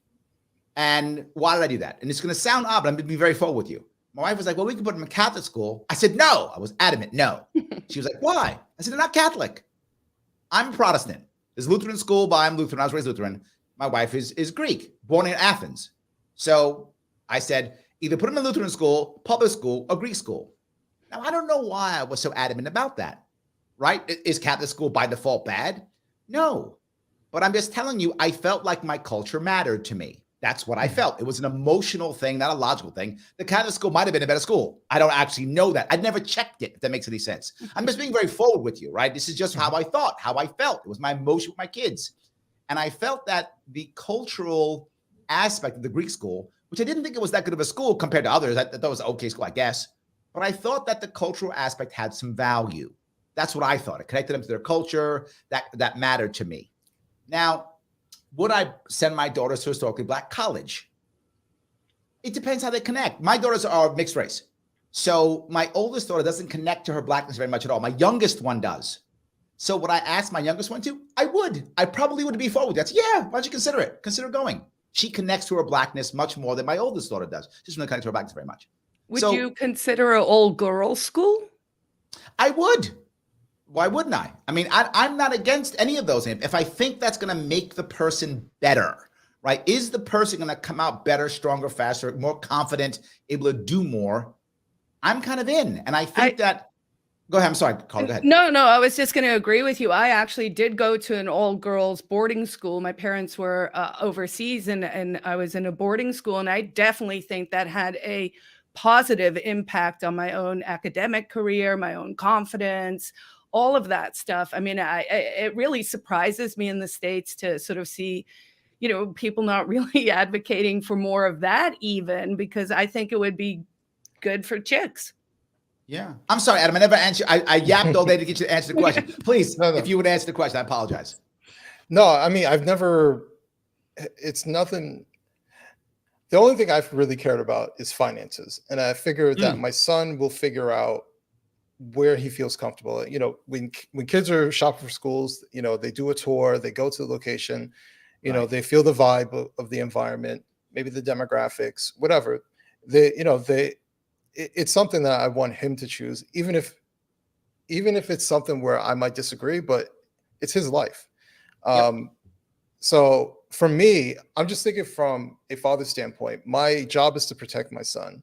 And why did I do that? And it's going to sound odd, but I'm going to be very forward with you. My wife was like, well, we can put them in Catholic school. I said, no. I was adamant, no. She was like, why? I said, they're not Catholic. I'm a Protestant. There's Lutheran school, but I'm Lutheran. I was raised Lutheran. My wife is Greek, born in Athens. So I said, either put them in Lutheran school, public school, or Greek school. Now, I don't know why I was so adamant about that, right? Is Catholic school by default bad? No. But I'm just telling you, I felt like my culture mattered to me. That's what I felt. It was an emotional thing, not a logical thing. The Catholic school might have been a better school. I don't actually know that. I'd never checked it, if that makes any sense. I'm just being very forward with you, right? This is just how I thought, how I felt. It was my emotion with my kids. And I felt that the cultural aspect of the Greek school, which I didn't think it was that good of a school compared to others. I thought it was an okay school, I guess. But I thought that the cultural aspect had some value. That's what I thought. It connected them to their culture. That mattered to me. Now, would I send my daughters to a historically Black college? It depends how they connect. My daughters are mixed race. So my oldest daughter doesn't connect to her Blackness very much at all. My youngest one does. So would I ask my youngest one to? I would. I probably would be forward with that. Yeah, why don't you consider it? Consider going. She connects to her Blackness much more than my oldest daughter does. She doesn't connect to her Blackness very much. Would you consider an all-girls school? I would. Why wouldn't I? I mean, I'm not against any of those. If I think that's going to make the person better, right? Is the person going to come out better, stronger, faster, more confident, able to do more? I'm kind of in. And I think that, go ahead. I'm sorry, Carla, go ahead. No, I was just going to agree with you. I actually did go to an all-girls boarding school. My parents were overseas and I was in a boarding school. And I definitely think that had a positive impact on my own academic career, my own confidence, all of that stuff. I mean, it really surprises me in the States to sort of see, people not really advocating for more of that even, because I think it would be good for chicks. Yeah. I'm sorry, Adam. I never answered. I yapped all day to get you to answer the question. Please, if you would answer the question, I apologize. No, I mean, it's nothing. The only thing I've really cared about is finances. And I figured that my son will figure out where he feels comfortable. When kids are shopping for schools, they do a tour, they go to the location, they feel the vibe of the environment, maybe the demographics, whatever. It's something that I want him to choose, even if it's something where I might disagree, but it's his life. So for me, I'm just thinking from a father's standpoint. My job is to protect my son.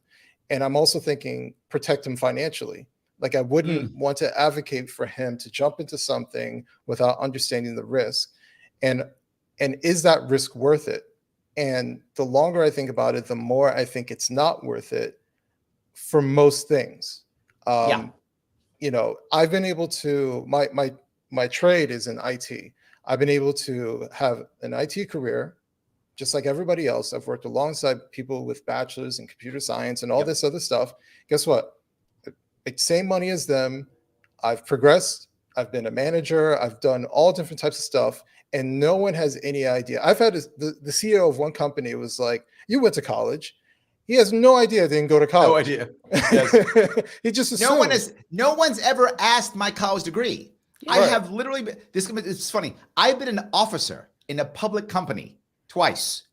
And I'm also thinking protect him financially. Like I wouldn't want to advocate for him to jump into something without understanding the risk. And is that risk worth it? And the longer I think about it, the more I think it's not worth it for most things. You know, I've been able to, my trade is in IT. I've been able to have an IT career, just like everybody else. I've worked alongside people with bachelors in computer science and all this other stuff. Guess what? Same money as them. I've progressed. I've been a manager. I've done all different types of stuff. And no one has any idea. I've had the CEO of one company was like, you went to college. He has no idea I didn't go to college. No idea. Yes. He just assumed. No one's ever asked my college degree. Right. I have literally been, it's funny. I've been an officer in a public company twice.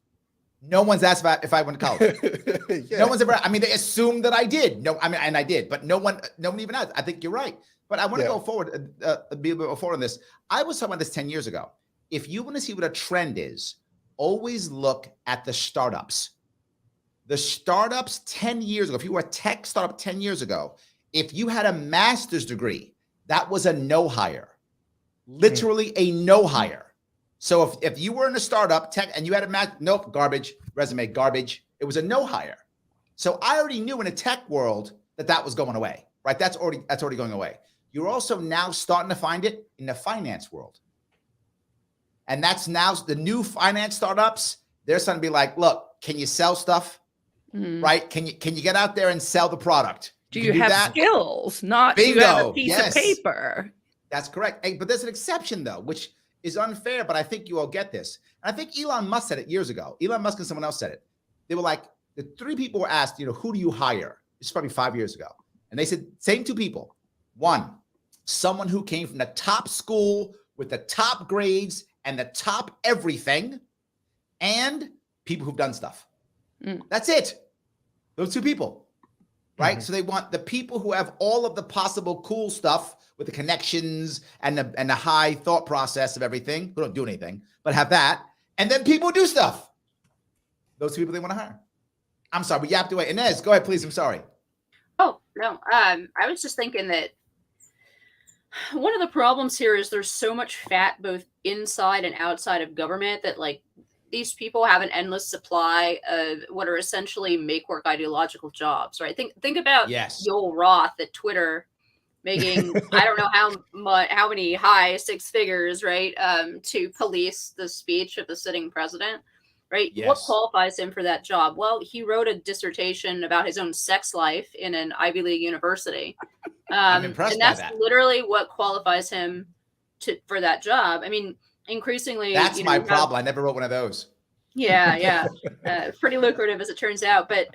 No one's asked if I went to college. No one's ever, I mean, they assumed that I did. No, I mean, and I did, but no one even asked. I think you're right. But I want to go forward, be a bit forward on this. I was talking about this 10 years ago. If you want to see what a trend is, always look at the startups. The startups 10 years ago, if you were a tech startup 10 years ago, if you had a master's degree, that was a no hire, literally a no hire. So if you were in a startup tech and you had a nope, garbage, resume, garbage, it was a no hire. So I already knew in a tech world that was going away, right? That's already going away. You're also now starting to find it in the finance world. And that's now the new finance startups. They're starting to be like, look, can you sell stuff? Right? Can you get out there and sell the product? Do you have skills? Not Bingo. Do you have a piece of paper? That's correct. Hey, but there's an exception though, which is unfair, but I think you all get this. And I think Elon Musk said it years ago. Elon Musk and someone else said it. They were like, the three people were asked, who do you hire? This is probably 5 years ago. And they said, same two people. One, someone who came from the top school with the top grades and the top everything, and people who've done stuff. That's it. Those two people, right? So they want the people who have all of the possible cool stuff with the connections and the high thought process of everything, who don't do anything, but have that. And then people who do stuff. Those people they want to hire. I'm sorry, we yapped away. Inez, go ahead, please. I'm sorry. Oh, no. I was just thinking that one of the problems here is there's so much fat both inside and outside of government that these people have an endless supply of what are essentially make work ideological jobs, right? Think about Yoel Roth at Twitter making I don't know how many high six figures, right, to police the speech of the sitting president, right? What qualifies him for that job? Well, he wrote a dissertation about his own sex life in an Ivy League university. I'm impressed and that's by that. literally what qualifies him for that job. I mean, increasingly, that's my problem. I never wrote one of those. Yeah. Pretty lucrative as it turns out. But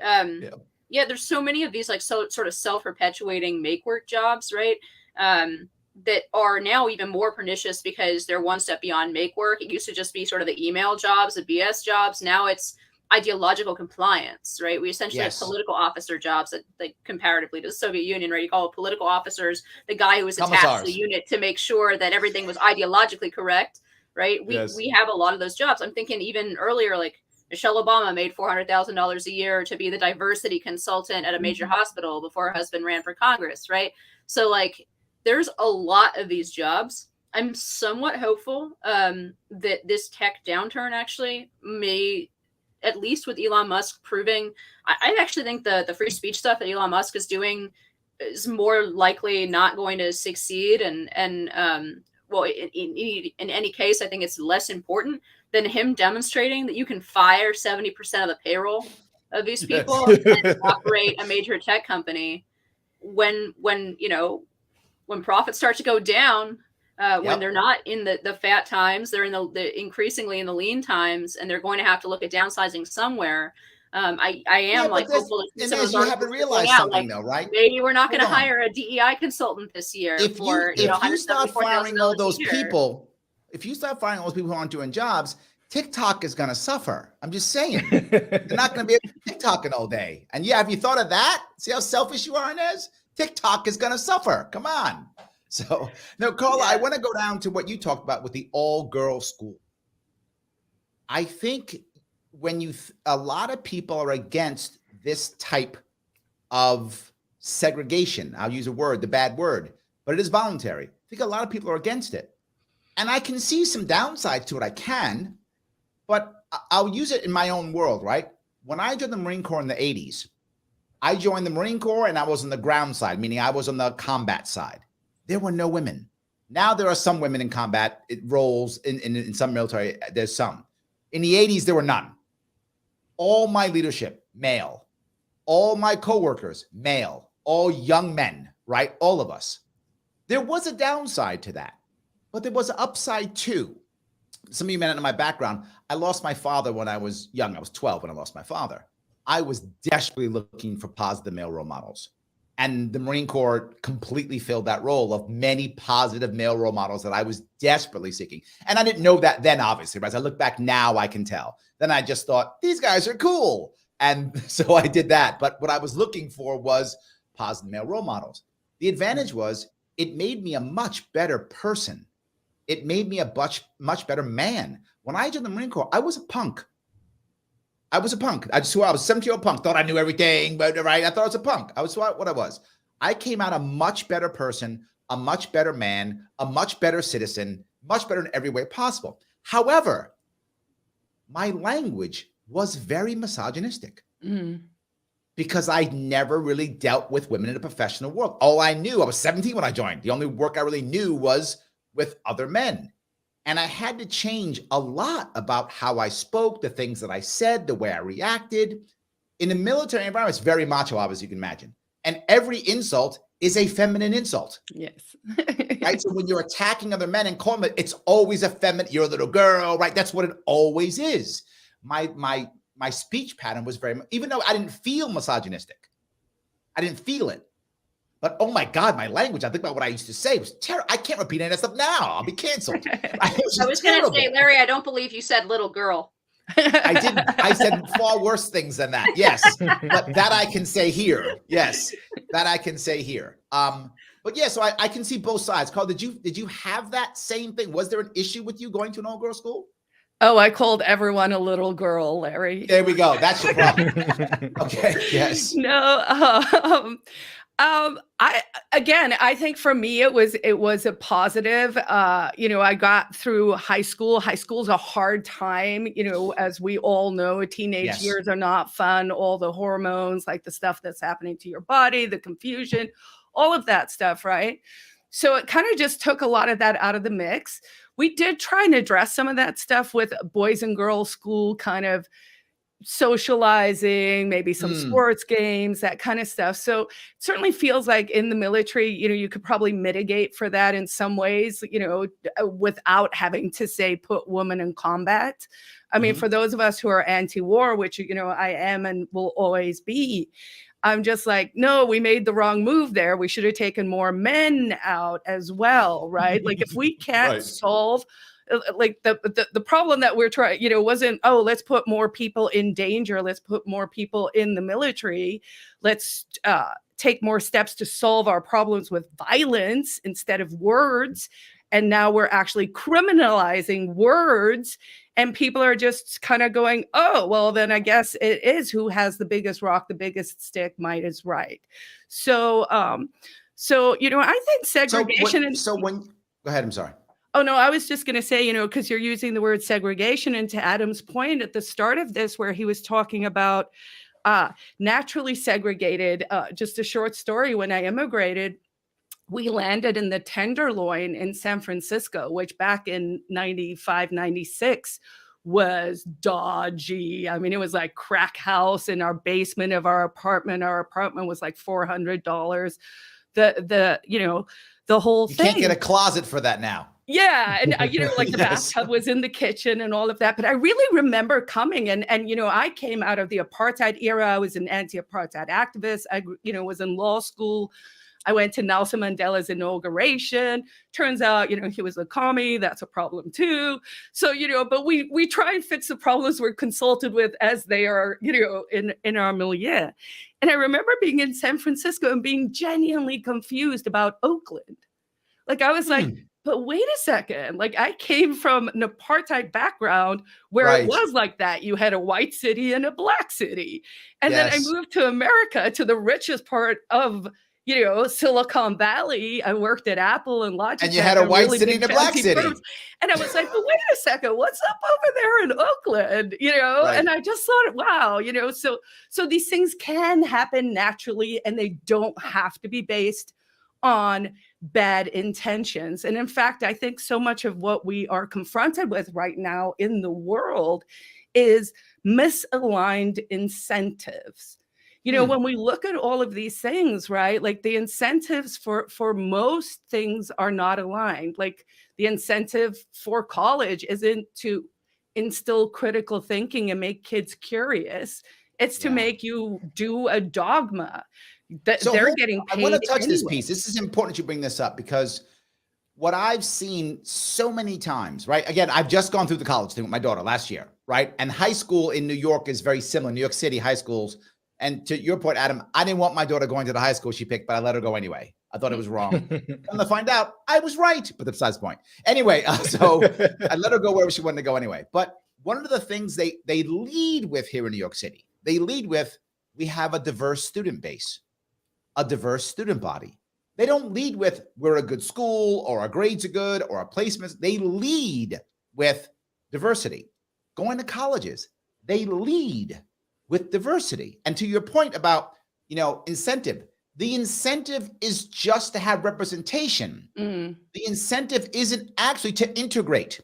there's so many of these sort of self-perpetuating make work jobs, right? That are now even more pernicious because they're one step beyond make work. It used to just be sort of the email jobs, the BS jobs. Now it's ideological compliance, right? We essentially have political officer jobs that comparatively to the Soviet Union, right? You call it political officers, the guy who was attached to the unit to make sure that everything was ideologically correct, right? We have a lot of those jobs. I'm thinking even earlier, Michelle Obama made $400,000 a year to be the diversity consultant at a major hospital before her husband ran for Congress, right? So there's a lot of these jobs. I'm somewhat hopeful that this tech downturn actually may, at least with Elon Musk proving, I actually think the free speech stuff that Elon Musk is doing is more likely not going to succeed. Well, in any case, I think it's less important than him demonstrating that you can fire 70% of the payroll of these people and operate a major tech company when profits start to go down. When they're not in the fat times, they're in the increasingly in the lean times, and they're going to have to look at downsizing somewhere. I am hopeful that some of you haven't realized something though, right? Maybe we're not going to hire a DEI consultant this year. If you start firing all those people, who aren't doing jobs, TikTok is going to suffer. I'm just saying. They're not going to be able to TikToking all day. And have you thought of that? See how selfish you are, Inez? TikTok is going to suffer. Come on. So, no, Carla, I want to go down to what you talked about with the all-girls school. I think when a lot of people are against this type of segregation. I'll use a word, the bad word, but it is voluntary. I think a lot of people are against it. And I can see some downsides to it. I can, but I'll use it in my own world, right? When I joined the Marine Corps in the 80s, I joined the Marine Corps and I was on the ground side, meaning I was on the combat side. There were no women. Now there are some women in combat roles in some military. There's some. In the 80s, there were none. All my leadership, male. All my coworkers, male. All young men, right? All of us. There was a downside to that, but there was an upside too. Some of you may not know my background. I lost my father when I was young. I was 12 when I lost my father. I was desperately looking for positive male role models. And the Marine Corps completely filled that role of many positive male role models that I was desperately seeking. And I didn't know that then, obviously, but as I look back now, I can tell. Then I just thought, these guys are cool. And so I did that. But what I was looking for was positive male role models. The advantage was it made me a much better person. It made me a much better man. When I joined the Marine Corps, I was a punk. I was a punk. I was a 17-year-old punk. Thought I knew everything, but right? I thought I was a punk. I was what I was. I came out a much better person, a much better man, a much better citizen, much better in every way possible. However, my language was very misogynistic because I never really dealt with women in the professional world. All I knew, I was 17 when I joined. The only work I really knew was with other men. And I had to change a lot about how I spoke, the things that I said, the way I reacted. In a military environment, it's very macho, obviously, you can imagine. And every insult is a feminine insult. Yes. Right? So when you're attacking other men and calling them, it's always a feminine, you're a little girl, right? That's what it always is. My speech pattern was very, even though I didn't feel misogynistic, I didn't feel it. But oh my God, my language, I think about what I used to say was terrible. I can't repeat any of that stuff now. I'll be canceled. I was going to say, Larry, I don't believe you said little girl. I didn't. I said far worse things than that. Yes. But that I can say here. Yes. That I can say here. But yeah, so I can see both sides. Carl, did you have that same thing? Was there an issue with you going to an all-girl school? Oh, I called everyone a little girl, Larry. There we go. That's your problem. Okay. Yes. No. I think for me, it was a positive. I got through high school. High school's a hard time, as we all know, teenage years are not fun. All the hormones, like the stuff that's happening to your body, the confusion, all of that stuff. Right. So it kind of just took a lot of that out of the mix. We did try and address some of that stuff with boys and girls school, kind of socializing, maybe some sports games, that kind of stuff. So it certainly feels like in the military, you could probably mitigate for that in some ways, without having to say put women in combat. I mean, for those of us who are anti-war, which, I am and will always be, I'm just like, no, we made the wrong move there. We should have taken more men out as well, right? Like if we can't solve like the problem that we're trying, wasn't, oh, let's put more people in danger. Let's put more people in the military. Let's take more steps to solve our problems with violence instead of words. And now we're actually criminalizing words. And people are just kind of going, oh, well, then I guess it is who has the biggest rock, the biggest stick, might is right. So, I think segregation. Go ahead, I'm sorry. Oh, no, I was just going to say, because you're using the word segregation, and to Adam's point at the start of this, where he was talking about naturally segregated, just a short story. When I immigrated, we landed in the Tenderloin in San Francisco, which back in 95, 96 was dodgy. I mean, it was like crack house in our basement of our apartment. Our apartment was like $400. The whole thing. You can't get a closet for that now. Yeah. And, like the bathtub was in the kitchen and all of that. But I really remember coming and I came out of the apartheid era. I was an anti-apartheid activist. I, was in law school. I went to Nelson Mandela's inauguration. Turns out, he was a commie. That's a problem too. So, but we try and fix the problems we're consulted with as they are, in our milieu. And I remember being in San Francisco and being genuinely confused about Oakland. Like I was like, but wait a second, like I came from an apartheid background where it Right. was like that. You had a white city and a black city. And then I Yes. moved to America, to the richest part of, Silicon Valley. I worked at Apple and Logitech. And you had a white really city big and a black fancy city. firms. And I was like, but wait a second, what's up over there in Oakland? Right. And I just thought, wow, so these things can happen naturally, and they don't have to be based on bad intentions. And in fact, I think so much of what we are confronted with right now in the world is misaligned incentives. When we look at all of these things, right, like the incentives for most things are not aligned. Like the incentive for college isn't to instill critical thinking and make kids curious. It's to make you do a dogma. So They're getting paid. I want to touch this anyway. piece. This is important you bring this up, because what I've seen so many times, right? Again, I've just gone through the college thing with my daughter last year, right? And high school in New York is very similar. New York City high schools. And to your point, Adam, I didn't want my daughter going to the high school she picked, but I let her go anyway. I thought it was wrong. Come to find out, I was right, but that's besides the point. Anyway, so I let her go wherever she wanted to go anyway. But one of the things they lead with here in New York City, they lead with, we have a diverse student base, a diverse student body. They don't lead with, we're a good school, or our grades are good, or our placements. They lead with diversity. Going to colleges, they lead with diversity. And to your point about, incentive, the incentive is just to have representation. The incentive isn't actually to integrate,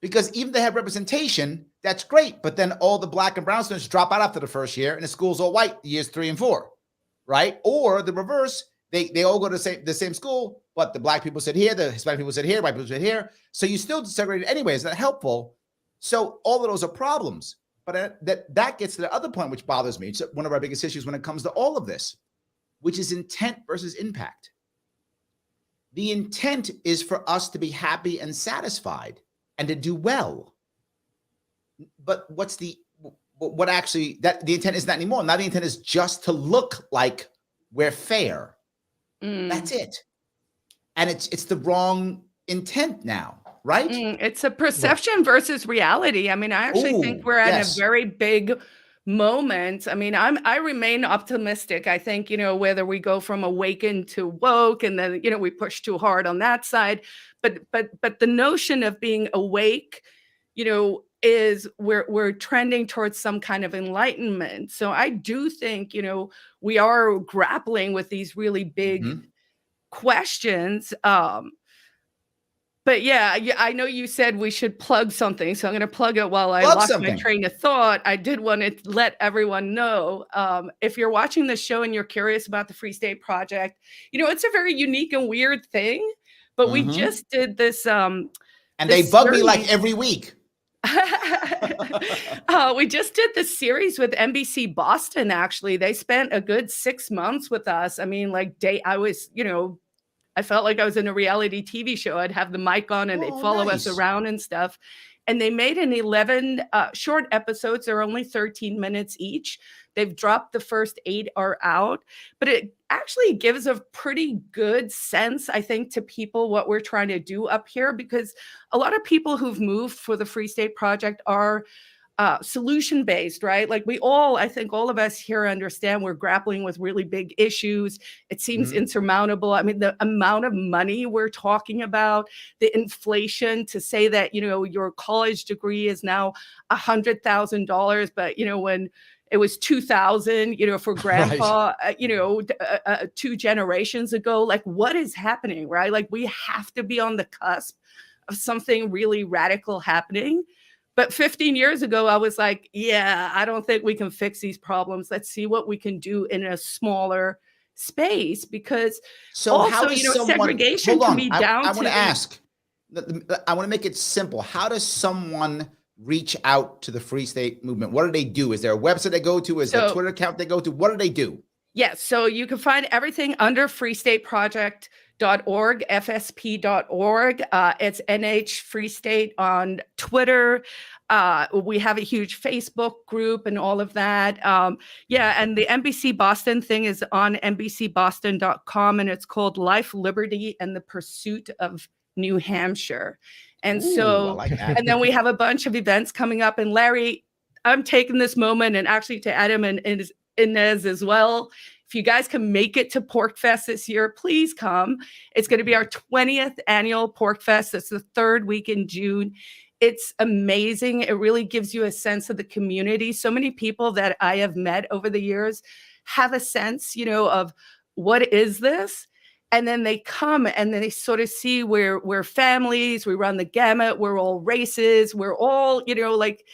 because even if they have representation, that's great. But then all the black and brown students drop out after the first year, and the school's all white years 3 and 4, right? Or the reverse, they all go to the same school, but the black people sit here, the Hispanic people sit here, white people sit here. So you still segregated anyway. Is that helpful? So all of those are problems. But that gets to the other point, which bothers me. It's one of our biggest issues when it comes to all of this, which is intent versus impact. The intent is for us to be happy and satisfied and to do well. But what actually, that the intent isn't that anymore. Now the intent is just to look like we're fair. That's it. And it's the wrong intent now, right? It's a perception versus reality. I mean, I actually think we're at a very big moment. I mean, I remain optimistic. I think, whether we go from awakened to woke, and then, we push too hard on that side, but the notion of being awake, is we're trending towards some kind of enlightenment. So I do think, we are grappling with these really big questions. But yeah, I know you said we should plug something, so I'm going to plug it while I lost my train of thought. I did want to let everyone know, if you're watching this show and you're curious about the Free State Project, it's a very unique and weird thing, but we just did this. And they bug me like every week. We just did this series with NBC Boston, actually. They spent a good 6 months with us. I mean, I felt like I was in a reality TV show. I'd have the mic on and they'd follow us around and stuff. And they made an 11 short episodes. They're only 13 minutes each. They've dropped the first 8 are out, but it actually gives a pretty good sense, I think, to people what we're trying to do up here, because a lot of people who've moved for the Free State Project are solution-based, right? Like I think all of us here understand we're grappling with really big issues. It seems insurmountable. I mean, the amount of money we're talking about, the inflation, to say that, your college degree is now $100,000, but, when it was 2,000, for grandpa, 2 generations ago, like what is happening, right? Like we have to be on the cusp of something really radical happening. But 15 years ago, I was like, yeah, I don't think we can fix these problems. Let's see what we can do in a smaller space, because segregation can be down to... I want to ask, I want to make it simple. How does someone reach out to the Free State movement? What do they do? Is there a website they go to? Is there a Twitter account they go to? What do they do? Yes. So you can find everything under freestateproject.org, fsp.org. It's NH Free State on Twitter. We have a huge Facebook group and all of that. And the NBC Boston thing is on NBCBoston.com, and it's called Life, Liberty, and the Pursuit of New Hampshire. And Ooh, I so, like that. and then we have a bunch of events coming up. And Larry, I'm taking this moment and actually to Adam and Inez as well. If you guys can make it to Pork Fest this year, please come. It's going to be our 20th annual Pork Fest. It's the third week in June. It's amazing. It really gives you a sense of the community. So many people that I have met over the years have a sense, you know, of what is this? And then they come and then they sort of see we're families, we run the gamut, we're all races, we're all, you know, like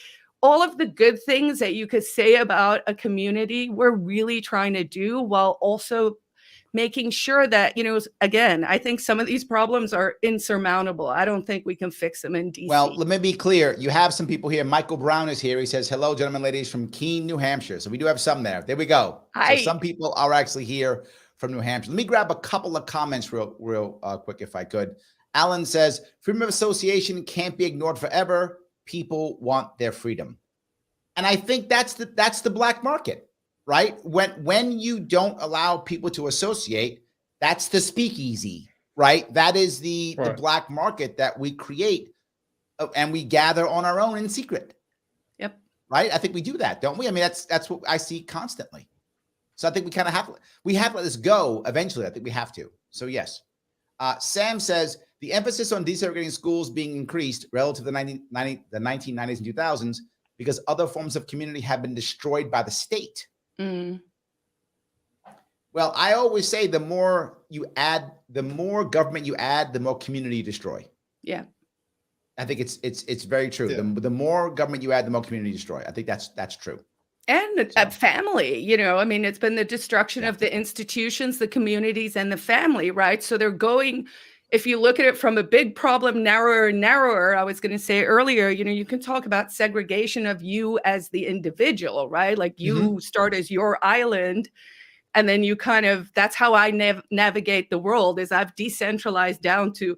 all of the good things that you could say about a community, we're really trying to do while also making sure that, you know, again, I think some of these problems are insurmountable. I don't think we can fix them in DC. Well, let me be clear. You have some people here. Michael Brown is here. He says, hello, gentlemen, ladies from Keene, New Hampshire. So we do have some there. There we go. Hi. So some people are actually here from New Hampshire. Let me grab a couple of comments real quick, if I could. Alan says, freedom of association can't be ignored forever. People want their freedom. And I think that's the black market. Right? When you don't allow people to associate, that's the speakeasy, right? That is the black market that we create and we gather on our own in secret. Yep. Right? I think we do that, don't we? I mean, that's what I see constantly. So I think we kind of have to let this go eventually. I think we have to. So yes. Sam says the emphasis on desegregating schools being increased relative to the 1990s and 2000s because other forms of community have been destroyed by the state. Mm. Well, I always say the more government you add, the more community you destroy. Yeah. I think it's very true. Yeah. The more government you add, the more community you destroy. I think that's true. And a family, you know, I mean, it's been the destruction of the institutions, the communities, and the family, right? So they're going, if you look at it from a big problem, narrower and narrower, I was going to say earlier, you know, you can talk about segregation of you as the individual, right? Like you start as your island, and then you kind of, that's how I navigate the world, is I've decentralized down to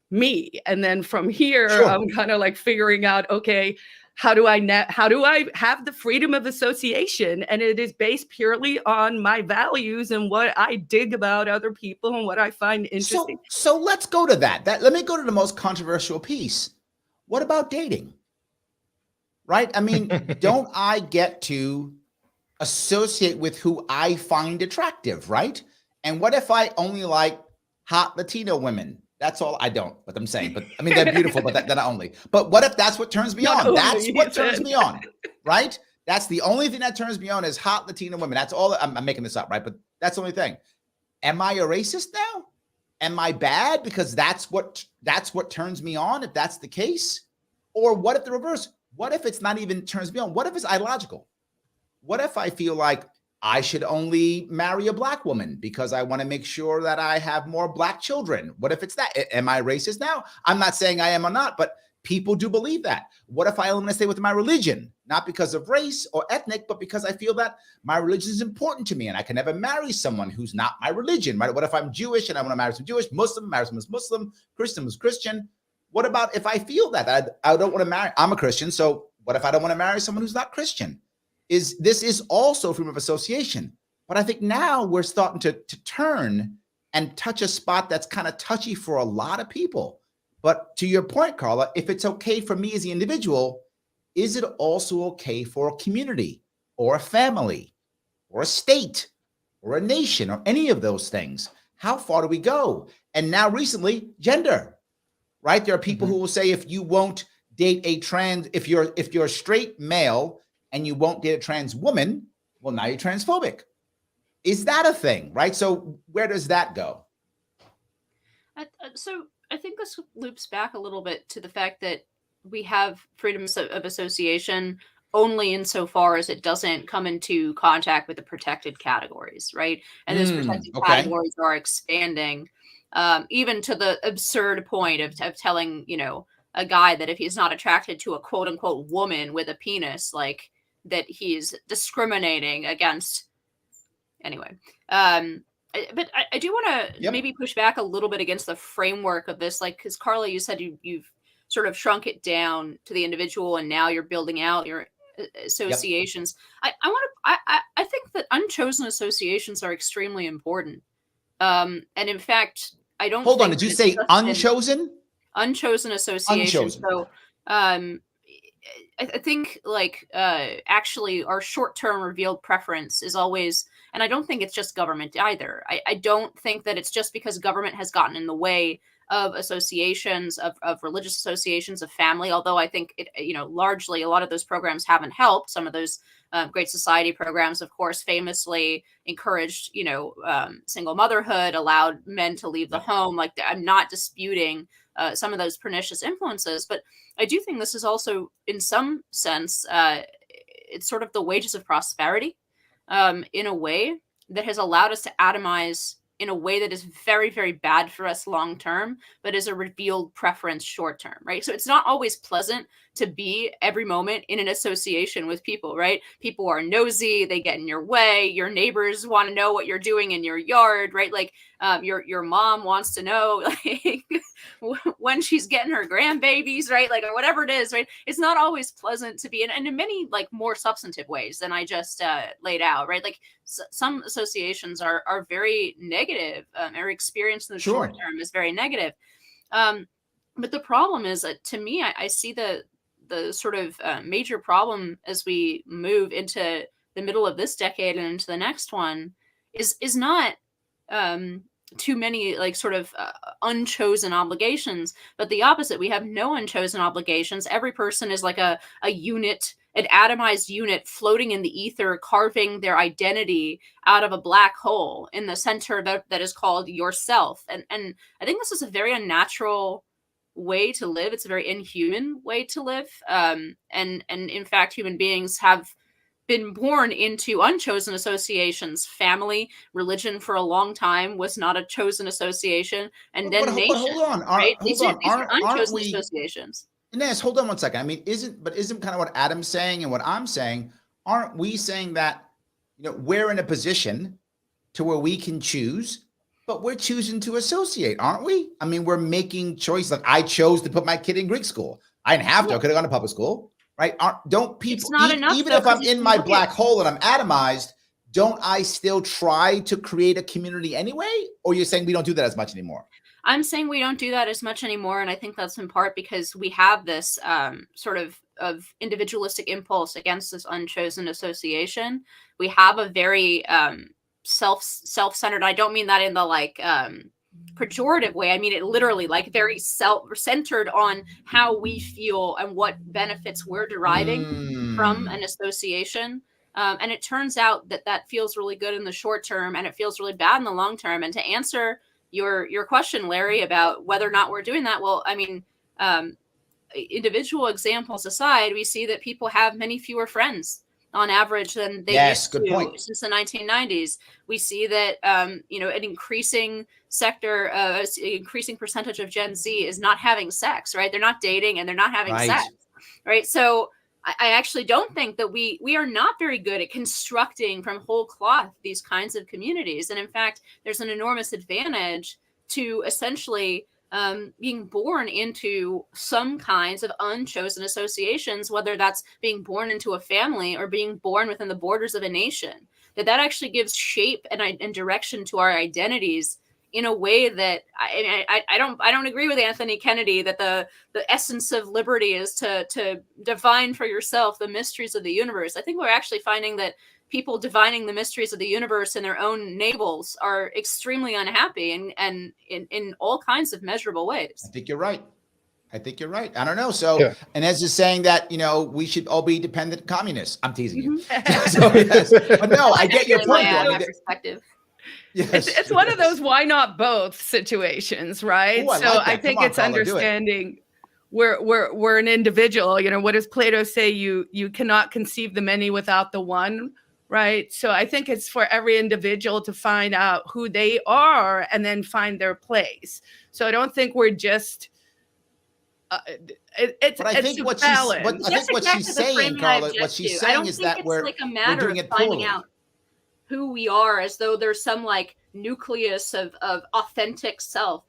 me. And then from here, I'm kind of like figuring out, okay, how do I have the freedom of association? And it is based purely on my values and what I dig about other people and what I find interesting. So let's go to that. Let me go to the most controversial piece. What about dating? Right? I mean, don't I get to associate with who I find attractive, right? And what if I only like hot Latino women? That's all. I don't, but I'm saying, but I mean, they're beautiful, but that only. But what if that's what turns me on? That's what turns me on, right? That's the only thing that turns me on is hot Latino women. That's all. I'm making this up, right? But that's the only thing. Am I a racist now? Am I bad because that's what turns me on? If that's the case, or what if the reverse? What if it's not even turns me on? What if it's ideological? What if I feel like I should only marry a black woman because I want to make sure that I have more black children? What if it's that? Am I racist now? I'm not saying I am or not, but people do believe that. What if I only want to stay with my religion, not because of race or ethnic, but because I feel that my religion is important to me and I can never marry someone who's not my religion, right? What if I'm Jewish and I want to marry some Jewish, Muslim, marry some Muslim, Christian was Christian? What about if I feel that I don't want to marry, I'm a Christian, so what if I don't want to marry someone who's not Christian? This is also freedom of association. But I think now we're starting to turn and touch a spot that's kind of touchy for a lot of people. But to your point, Carla, if it's okay for me as the individual, is it also okay for a community or a family or a state or a nation or any of those things? How far do we go? And now recently, gender, right? There are people who will say if you won't date a trans, if you're a straight male and you won't date a trans woman, well, now you're transphobic. Is that a thing, right? So where does that go? So I think this loops back a little bit to the fact that we have freedom of association only insofar as it doesn't come into contact with the protected categories, right? And those protected categories are expanding, even to the absurd point of telling, you know, a guy that if he's not attracted to a quote unquote woman with a penis, like that he's discriminating against. Anyway, but I do want to maybe push back a little bit against the framework of this, like, because Carla, you said you've sort of shrunk it down to the individual, and now you're building out your associations. I think that unchosen associations are extremely important. And in fact, I don't hold on. Did you say unchosen? Unchosen association. Unchosen. So I think like actually our short-term revealed preference is always, and I don't think it's just government either. I don't think that it's just because government has gotten in the way of associations, of religious associations, of family, although I think it, largely a lot of those programs haven't helped. Some of those Great Society programs, of course, famously encouraged, single motherhood, allowed men to leave the home. Like, I'm not disputing some of those pernicious influences, but I do think this is also, in some sense, it's sort of the wages of prosperity in a way that has allowed us to atomize in a way that is very, very bad for us long term, but is a revealed preference short term, right? So it's not always pleasant to be every moment in an association with people, right? People are nosy, they get in your way, your neighbors want to know what you're doing in your yard, right? Like your mom wants to know like when she's getting her grandbabies, right? Like, or whatever it is, right? It's not always pleasant to be in, and in many like more substantive ways than I just laid out, right? Like some associations are very negative. Our experience in the short term is very negative. But the problem is that, to me, I see the sort of major problem as we move into the middle of this decade and into the next one is not too many like sort of unchosen obligations, but the opposite. We have no unchosen obligations. Every person is like a unit, an atomized unit floating in the ether, carving their identity out of a black hole in the center that is called yourself. And I think this is a very unnatural way to live. It's a very inhuman way to live. And in fact, human beings have been born into unchosen associations. Family, religion for a long time was not a chosen association, and then nation. But hold on, right? These are unchosen aren't we, associations. Inez, hold on one second. I mean, isn't kind of what Adam's saying and what I'm saying? Aren't we saying that we're in a position to where we can choose, but we're choosing to associate, aren't we? I mean, we're making choices. Like, I chose to put my kid in Greek school. I didn't have to. I could have gone to public school. Right? Don't people, it's not enough, even though, if I'm in my black hole and I'm atomized, don't I still try to create a community anyway? Or you're saying we don't do that as much anymore? I'm saying we don't do that as much anymore. And I think that's in part because we have this sort of individualistic impulse against this unchosen association. We have a very self-centered, I don't mean that in the like pejorative way. I mean it literally, like very self-centered on how we feel and what benefits we're deriving from an association. And it turns out that feels really good in the short term, and it feels really bad in the long term. And to answer your question, Larry, about whether or not we're doing that, well, I mean, individual examples aside, we see that people have many fewer friends on average than they used to since the 1990s. We see that an increasing sector, increasing percentage of Gen Z is not having sex, right? They're not dating and they're not having sex, right? So I actually don't think that we are not very good at constructing from whole cloth these kinds of communities. And in fact, there's an enormous advantage to essentially being born into some kinds of unchosen associations, whether that's being born into a family or being born within the borders of a nation, that actually gives shape and direction to our identities in a way that I don't agree with Anthony Kennedy that the essence of liberty is to divine for yourself the mysteries of the universe. I think we're actually finding that people divining the mysteries of the universe in their own navels are extremely unhappy and in all kinds of measurable ways. I think you're right. I don't know. So, and as is saying that, we should all be dependent communists. I'm teasing you. So, yes. But no, I get your point. Perspective. Yes, it's one of those why not both situations, right? Ooh, I think on, it's Carla, understanding we're an individual. What does Plato say? You cannot conceive the many without the one, right? So I think it's for every individual to find out who they are and then find their place. So I don't think we're just it's what she's saying, Carla, what she's saying is that we're like a matter of finding out who we are as though there's some like nucleus of authentic self.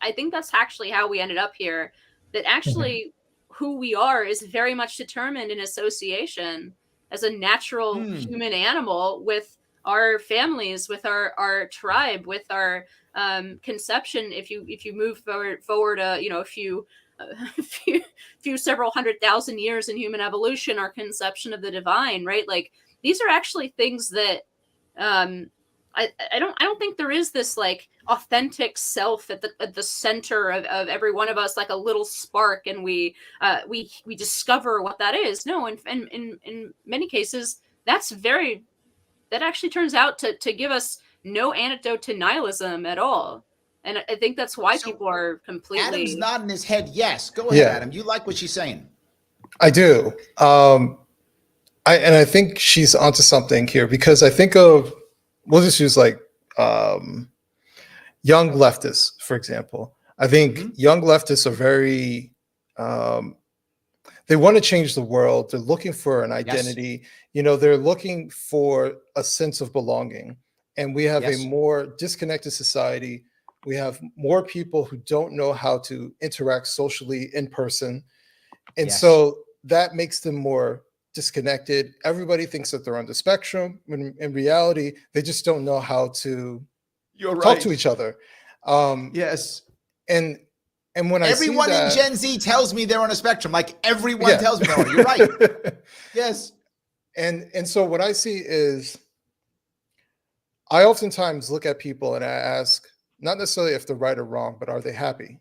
I think that's actually how we ended up here, that actually who we are is very much determined in association as a natural human animal with our families, with our tribe, with our conception. If you move forward, a few several 100,000 years in human evolution, our conception of the divine, right? Like, these are actually things that I don't think there is this like authentic self at the center of every one of us, like a little spark, and we discover what that is. No, in many cases, that actually turns out to give us no antidote to nihilism at all. And I think that's why So people are completely. Adam's nodding his head. Yes, go ahead, Adam. You like what she's saying? I do. I think she's onto something here, because I think of, we'll just use like young leftists, for example. I think young leftists are very, they want to change the world. They're looking for an identity. Yes. They're looking for a sense of belonging. And we have a more disconnected society. We have more people who don't know how to interact socially in person. And so that makes them more disconnected. Everybody thinks that they're on the spectrum, when in reality, they just don't know how to talk to each other. Yes. And when everyone I see in Gen Z tells me they're on a spectrum, like everyone tells me they're on. You're right. Yes. And so what I see is, I oftentimes look at people and I ask, not necessarily if they're right or wrong, but are they happy?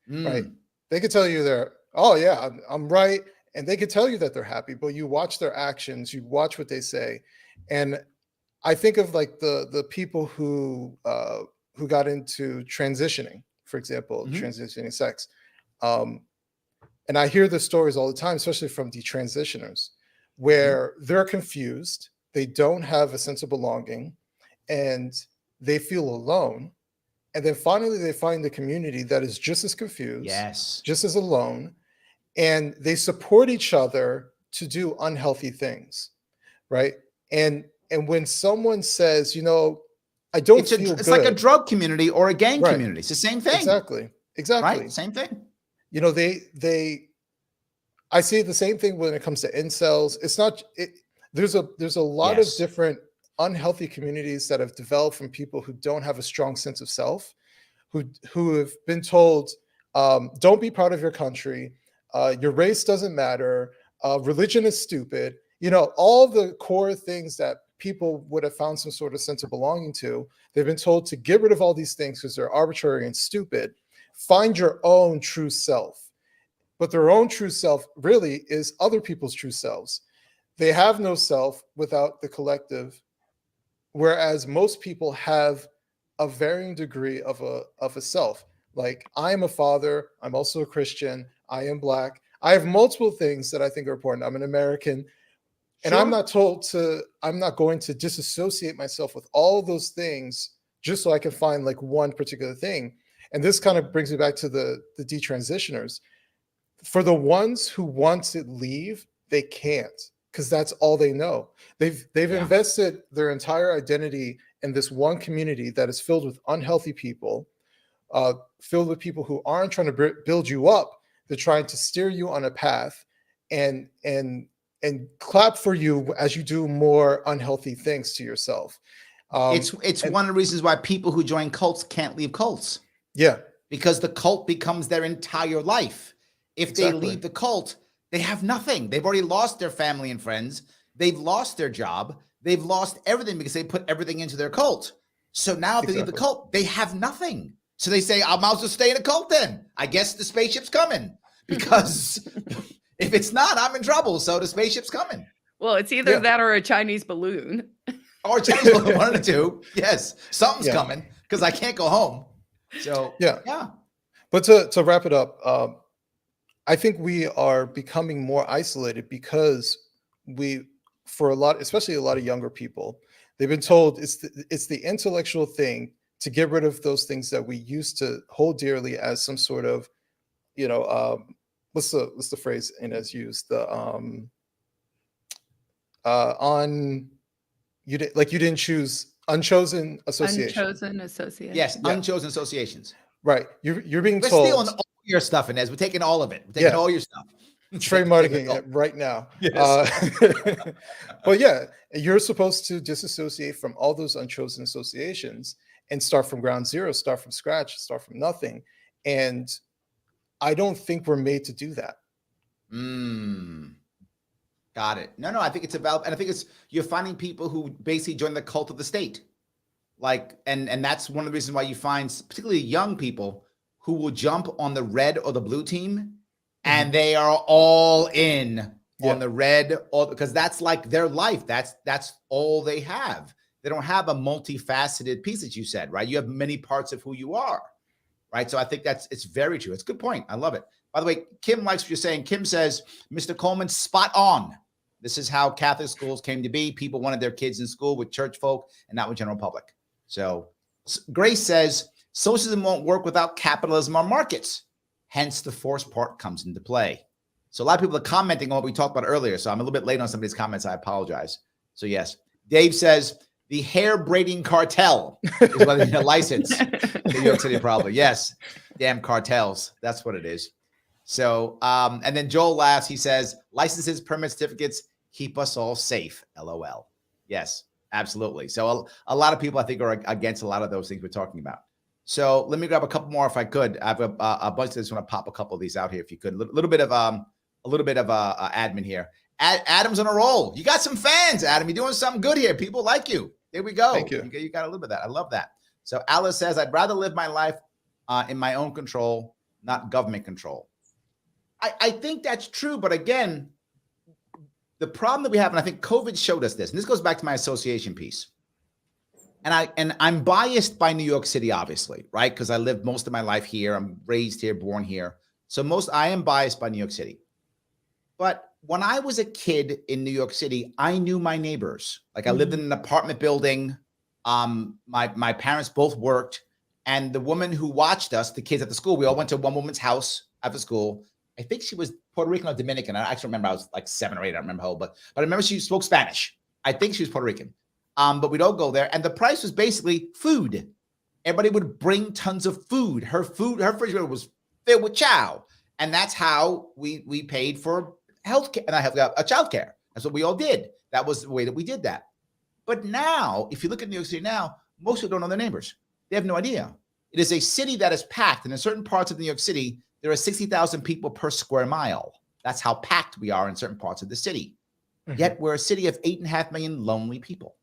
Right? They could tell you oh yeah, I'm right. And they could tell you that they're happy, but you watch their actions, you watch what they say. And I think of like the people who got into transitioning, for example, transitioning sex. And I hear the stories all the time, especially from detransitioners, where they're confused, they don't have a sense of belonging, and they feel alone. And then finally they find the community that is just as confused, just as alone, and they support each other to do unhealthy things, right? And when someone says, I don't feel good. It's like a drug community or a gang community. It's the same thing. Exactly. Right? Same thing. I see the same thing when it comes to incels. It's not, there's a lot of different unhealthy communities that have developed from people who don't have a strong sense of self, who have been told, don't be proud of your country, your race doesn't matter, religion is stupid, all the core things that people would have found some sort of sense of belonging to. They've been told to get rid of all these things because they're arbitrary and stupid. Find your own true self. But their own true self really is other people's true selves. They have no self without the collective, whereas most people have a varying degree of a self. Like, I'm a father, I'm also a Christian, I am Black. I have multiple things that I think are important. I'm an American. And I'm not going to disassociate myself with all of those things just so I can find like one particular thing. And this kind of brings me back to the detransitioners. For the ones who want to leave, they can't, because that's all they know. They've invested their entire identity in this one community that is filled with unhealthy people, filled with people who aren't trying to build you up. They're trying to steer you on a path and clap for you as you do more unhealthy things to yourself. It's one of the reasons why people who join cults can't leave cults. Yeah. Because the cult becomes their entire life. If they leave the cult, they have nothing. They've already lost their family and friends. They've lost their job. They've lost everything because they put everything into their cult. So now if they leave the cult, they have nothing. So they say, I might as well stay in a cult then. I guess the spaceship's coming. Because if it's not, I'm in trouble. So the spaceship's coming. Well, it's either that or a Chinese balloon. Or a Chinese balloon, one of the two. Yes, something's coming because I can't go home. So, yeah. But to wrap it up, I think we are becoming more isolated because especially a lot of younger people, they've been told it's the intellectual thing to get rid of those things that we used to hold dearly as some sort of, what's the phrase Inez used? You didn't choose unchosen association. Unchosen association. Yes, unchosen associations. Right. You're being We're told. stealing all your stuff, Inez. We're taking all of it. We're taking all your stuff. trademarking it right now. Yes. But yeah, you're supposed to disassociate from all those unchosen associations and start from ground zero, start from scratch, start from nothing. And I don't think we're made to do that. Got it. No, I think it's about, and I think it's, you're finding people who basically join the cult of the state. Like, and that's one of the reasons why you find particularly young people who will jump on the red or the blue team, and they are all in on the red, because that's like their life. That's all they have. They don't have a multifaceted piece that you said, right? You have many parts of who you are, right? So I think it's very true. It's a good point. I love it. By the way, Kim likes what you're saying. Kim says, Mr. Coleman, spot on. This is how Catholic schools came to be. People wanted their kids in school with church folk and not with general public. So Grace says, socialism won't work without capitalism or markets. Hence, the forced part comes into play. So a lot of people are commenting on what we talked about earlier. So I'm a little bit late on some of these comments. I apologize. So yes, Dave says, the hair braiding cartel is what they need a license in New York City, probably. Yes, damn cartels. That's what it is. So, and then Joel laughs. He says, licenses, permit certificates, keep us all safe. LOL. Yes, absolutely. So a lot of people, I think, are against a lot of those things we're talking about. So let me grab a couple more if I could. I have a bunch of this. I want to pop a couple of these out here if you could. A little bit of admin here. Adam's on a roll. You got some fans, Adam. You're doing something good here. People like you. There we go. Thank you. You got a little bit of that. I love that. So Alice says, I'd rather live my life in my own control, not government control. I think that's true. But again, the problem that we have, and I think COVID showed us this, and this goes back to my association piece. And I'm biased by New York City, obviously, right? Because I lived most of my life here. I'm raised here, born here. So I am biased by New York City. But when I was a kid in New York City, I knew my neighbors. Like I lived in an apartment building. My parents both worked. And the woman who watched us, the kids at the school, we all went to one woman's house after school. I think she was Puerto Rican or Dominican. I actually remember I was like 7 or 8. I don't remember how old, but I remember she spoke Spanish. I think she was Puerto Rican. But we'd all go there. And the price was basically food. Everybody would bring tons of food. Her refrigerator was filled with chow. And that's how we paid for health care. And I have a child care. That's what we all did. That was the way that we did that. But now, if you look at New York City now, most people don't know their neighbors. They have no idea. It is a city that is packed. And in certain parts of New York City, there are 60,000 people per square mile. That's how packed we are in certain parts of the city. Yet we're a city of 8.5 million lonely people.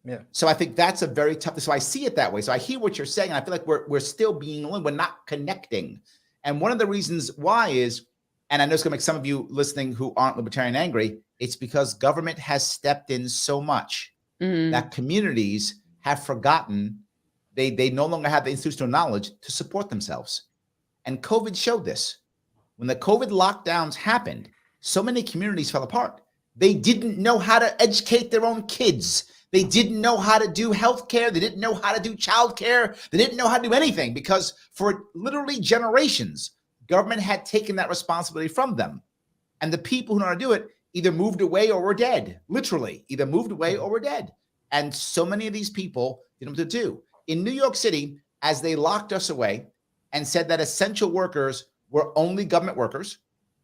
Yeah. So I think that's a very tough. So I see it that way. So I hear what you're saying. And I feel like we're still being alone. We're not connecting. And one of the reasons why is, and I know it's going to make some of you listening who aren't libertarian angry, it's because government has stepped in so much that communities have forgotten. They no longer have the institutional knowledge to support themselves. And COVID showed this. When the COVID lockdowns happened, so many communities fell apart. They didn't know how to educate their own kids. They didn't know how to do healthcare. They didn't know how to do childcare. They didn't know how to do anything because for literally generations, government had taken that responsibility from them. And the people who know how to do it either moved away or were dead, literally, either moved away or were dead. And so many of these people didn't know what to do. In New York City, as they locked us away and said that essential workers were only government workers,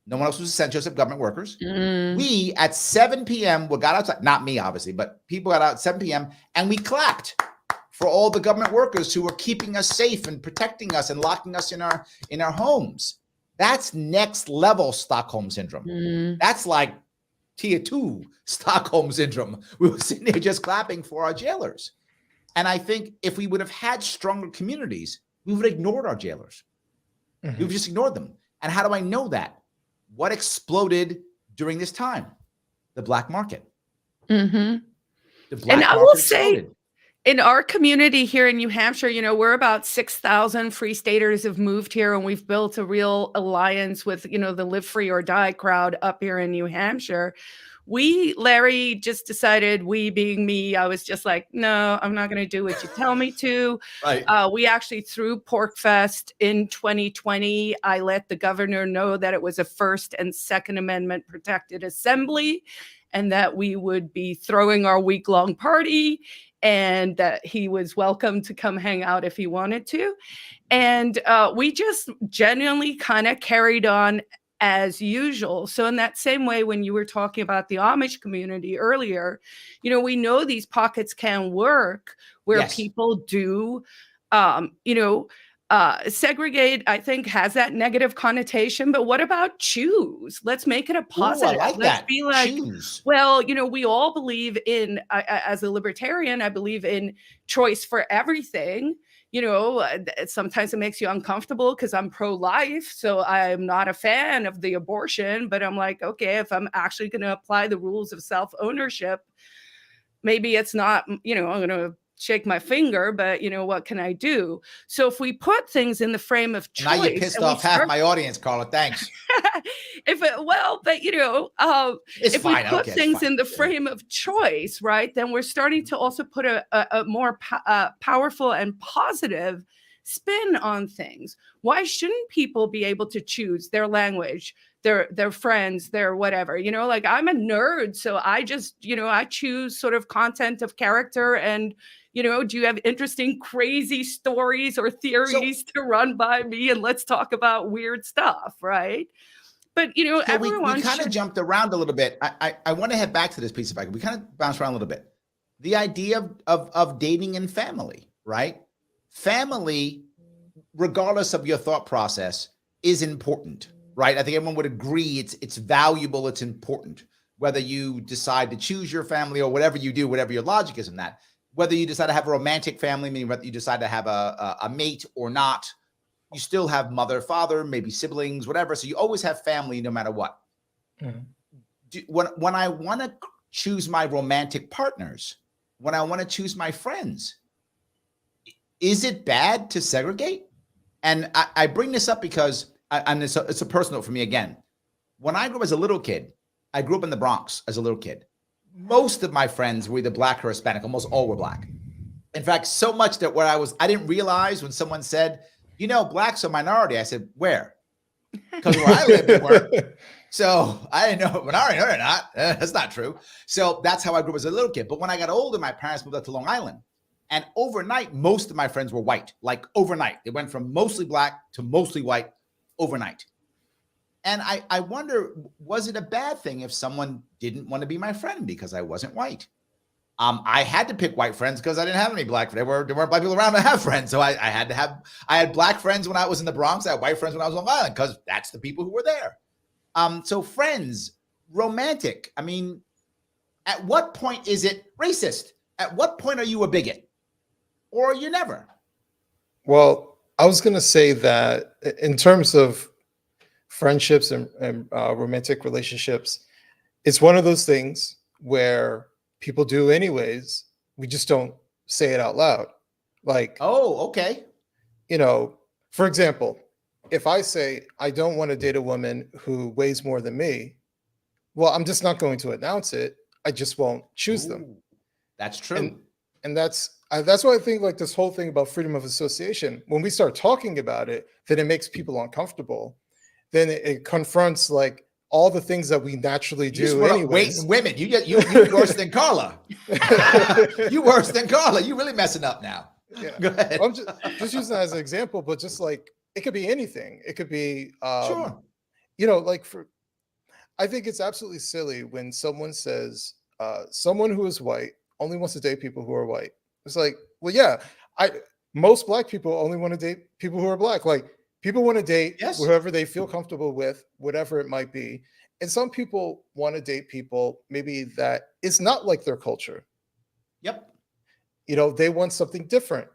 no one else was essential except government workers. We, at 7 p.m., we got outside, not me, obviously, but people got out at 7 p.m., and we clapped for all the government workers who were keeping us safe and protecting us and locking us in our homes. That's next level Stockholm Syndrome. That's like tier 2 Stockholm Syndrome. We were sitting there just clapping for our jailers. And I think if we would have had stronger communities, we would have ignored our jailers. We would have just ignored them. And how do I know that? What exploded during this time? The black market. The black and I market will exploded. say, in our community here in New Hampshire, we're about 6,000 Free Staters have moved here, and we've built a real alliance with, the Live Free or Die crowd up here in New Hampshire. Larry just decided, we being me, I was just like, no, I'm not going to do what you tell me to. Right. We actually threw Porkfest in 2020. I let the governor know that it was a First and Second Amendment protected assembly and that we would be throwing our week-long party and that he was welcome to come hang out if he wanted to. And we just genuinely kind of carried on as usual. So in that same way, when you were talking about the Amish community earlier, we know these pockets can work where Yes. people do, segregate, I think, has that negative connotation. But what about choose? Let's make it a Ooh, positive. I like Let's that. be like, Choose. well, we all believe in, as a libertarian, I believe in choice for everything. Sometimes it makes you uncomfortable because I'm pro-life, so I'm not a fan of the abortion, but I'm like, okay, if I'm actually going to apply the rules of self-ownership, maybe it's not, I'm going to shake my finger, but what can I do? So if we put things in the frame of choice, Now you pissed off half my audience, Carla. Thanks. It's It's if fine. we put Okay, it's things fine. in the frame of choice, right, then we're starting to also put a more powerful and positive spin on things. Why shouldn't people be able to choose their language, their friends, their whatever? Like, I'm a nerd, so I just, I choose sort of content of character. And do you have interesting, crazy stories or theories to run by me, and let's talk about weird stuff, right? But So everyone we kind of jumped around a little bit. I want to head back to this piece if I can. We kind of bounced around a little bit. The idea of dating and family, right? Family, regardless of your thought process, is important, right? I think everyone would agree it's valuable, it's important. Whether you decide to choose your family or whatever you do, whatever your logic is in that, whether you decide to have a romantic family, meaning whether you decide to have a mate or not, you still have mother, father, maybe siblings, whatever. So you always have family no matter what. Mm-hmm. When I want to choose my romantic partners, when I want to choose my friends, is it bad to segregate? And I bring this up because it's a personal note for me again. When I grew up as a little kid, I grew up in the Bronx as a little kid. Most of my friends were either black or Hispanic. Almost all were black. In fact, so much that I didn't realize when someone said, blacks are minority. I said, where? Because where I lived, they weren't. So I didn't know minority. No, they're not. That's not true. So that's how I grew up as a little kid. But when I got older, my parents moved up to Long Island. And overnight, most of my friends were white. Like overnight. They went from mostly black to mostly white overnight. And I wonder, was it a bad thing if someone didn't want to be my friend because I wasn't white? I had to pick white friends because I didn't have any black. There weren't black people around to have friends. So I had black friends when I was in the Bronx. I had white friends when I was on Long Island because that's the people who were there. So friends, romantic. I mean, at what point is it racist? At what point are you a bigot? Or you never? Well, I was going to say that in terms of friendships and romantic relationships, it's one of those things where people do anyways. We just don't say it out loud. Like, oh, okay. For example, if I say I don't want to date a woman who weighs more than me, well, I'm just not going to announce it. I just won't choose them. That's true. And that's why I think like this whole thing about freedom of association, when we start talking about it, then it makes people uncomfortable. Then it confronts like all the things that we naturally do anyways. Women, you worse than Carla. You worse than Carla. You really messing up now. Yeah. Go ahead. I'm just using that as an example, but just like it could be anything. It could be sure. I think it's absolutely silly when someone says someone who is white only wants to date people who are white. It's like, well, yeah, most black people only want to date people who are black. Like people want to date whoever they feel comfortable with, whatever it might be. And some people want to date people maybe that is not like their culture. Yep. They want something different.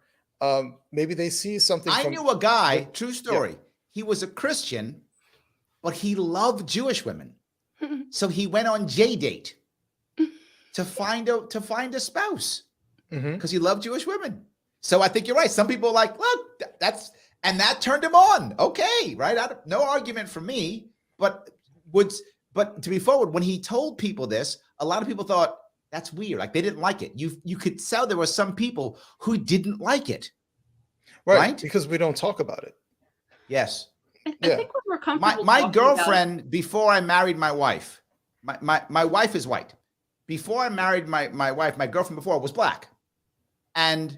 Maybe they see something. I knew a guy, true story. Yeah. He was a Christian, but he loved Jewish women. So he went on J-date to find a spouse because he loved Jewish women. So I think you're right. Some people are like, look, that turned him on. Okay, right? No argument for me. But to be forward, when he told people this, a lot of people thought that's weird. Like they didn't like it. You could tell there were some people who didn't like it. Right? Because we don't talk about it. Yes. I think when we're comfortable. My girlfriend, before I married my wife, my wife is white. Before I married my wife, my girlfriend before was black. And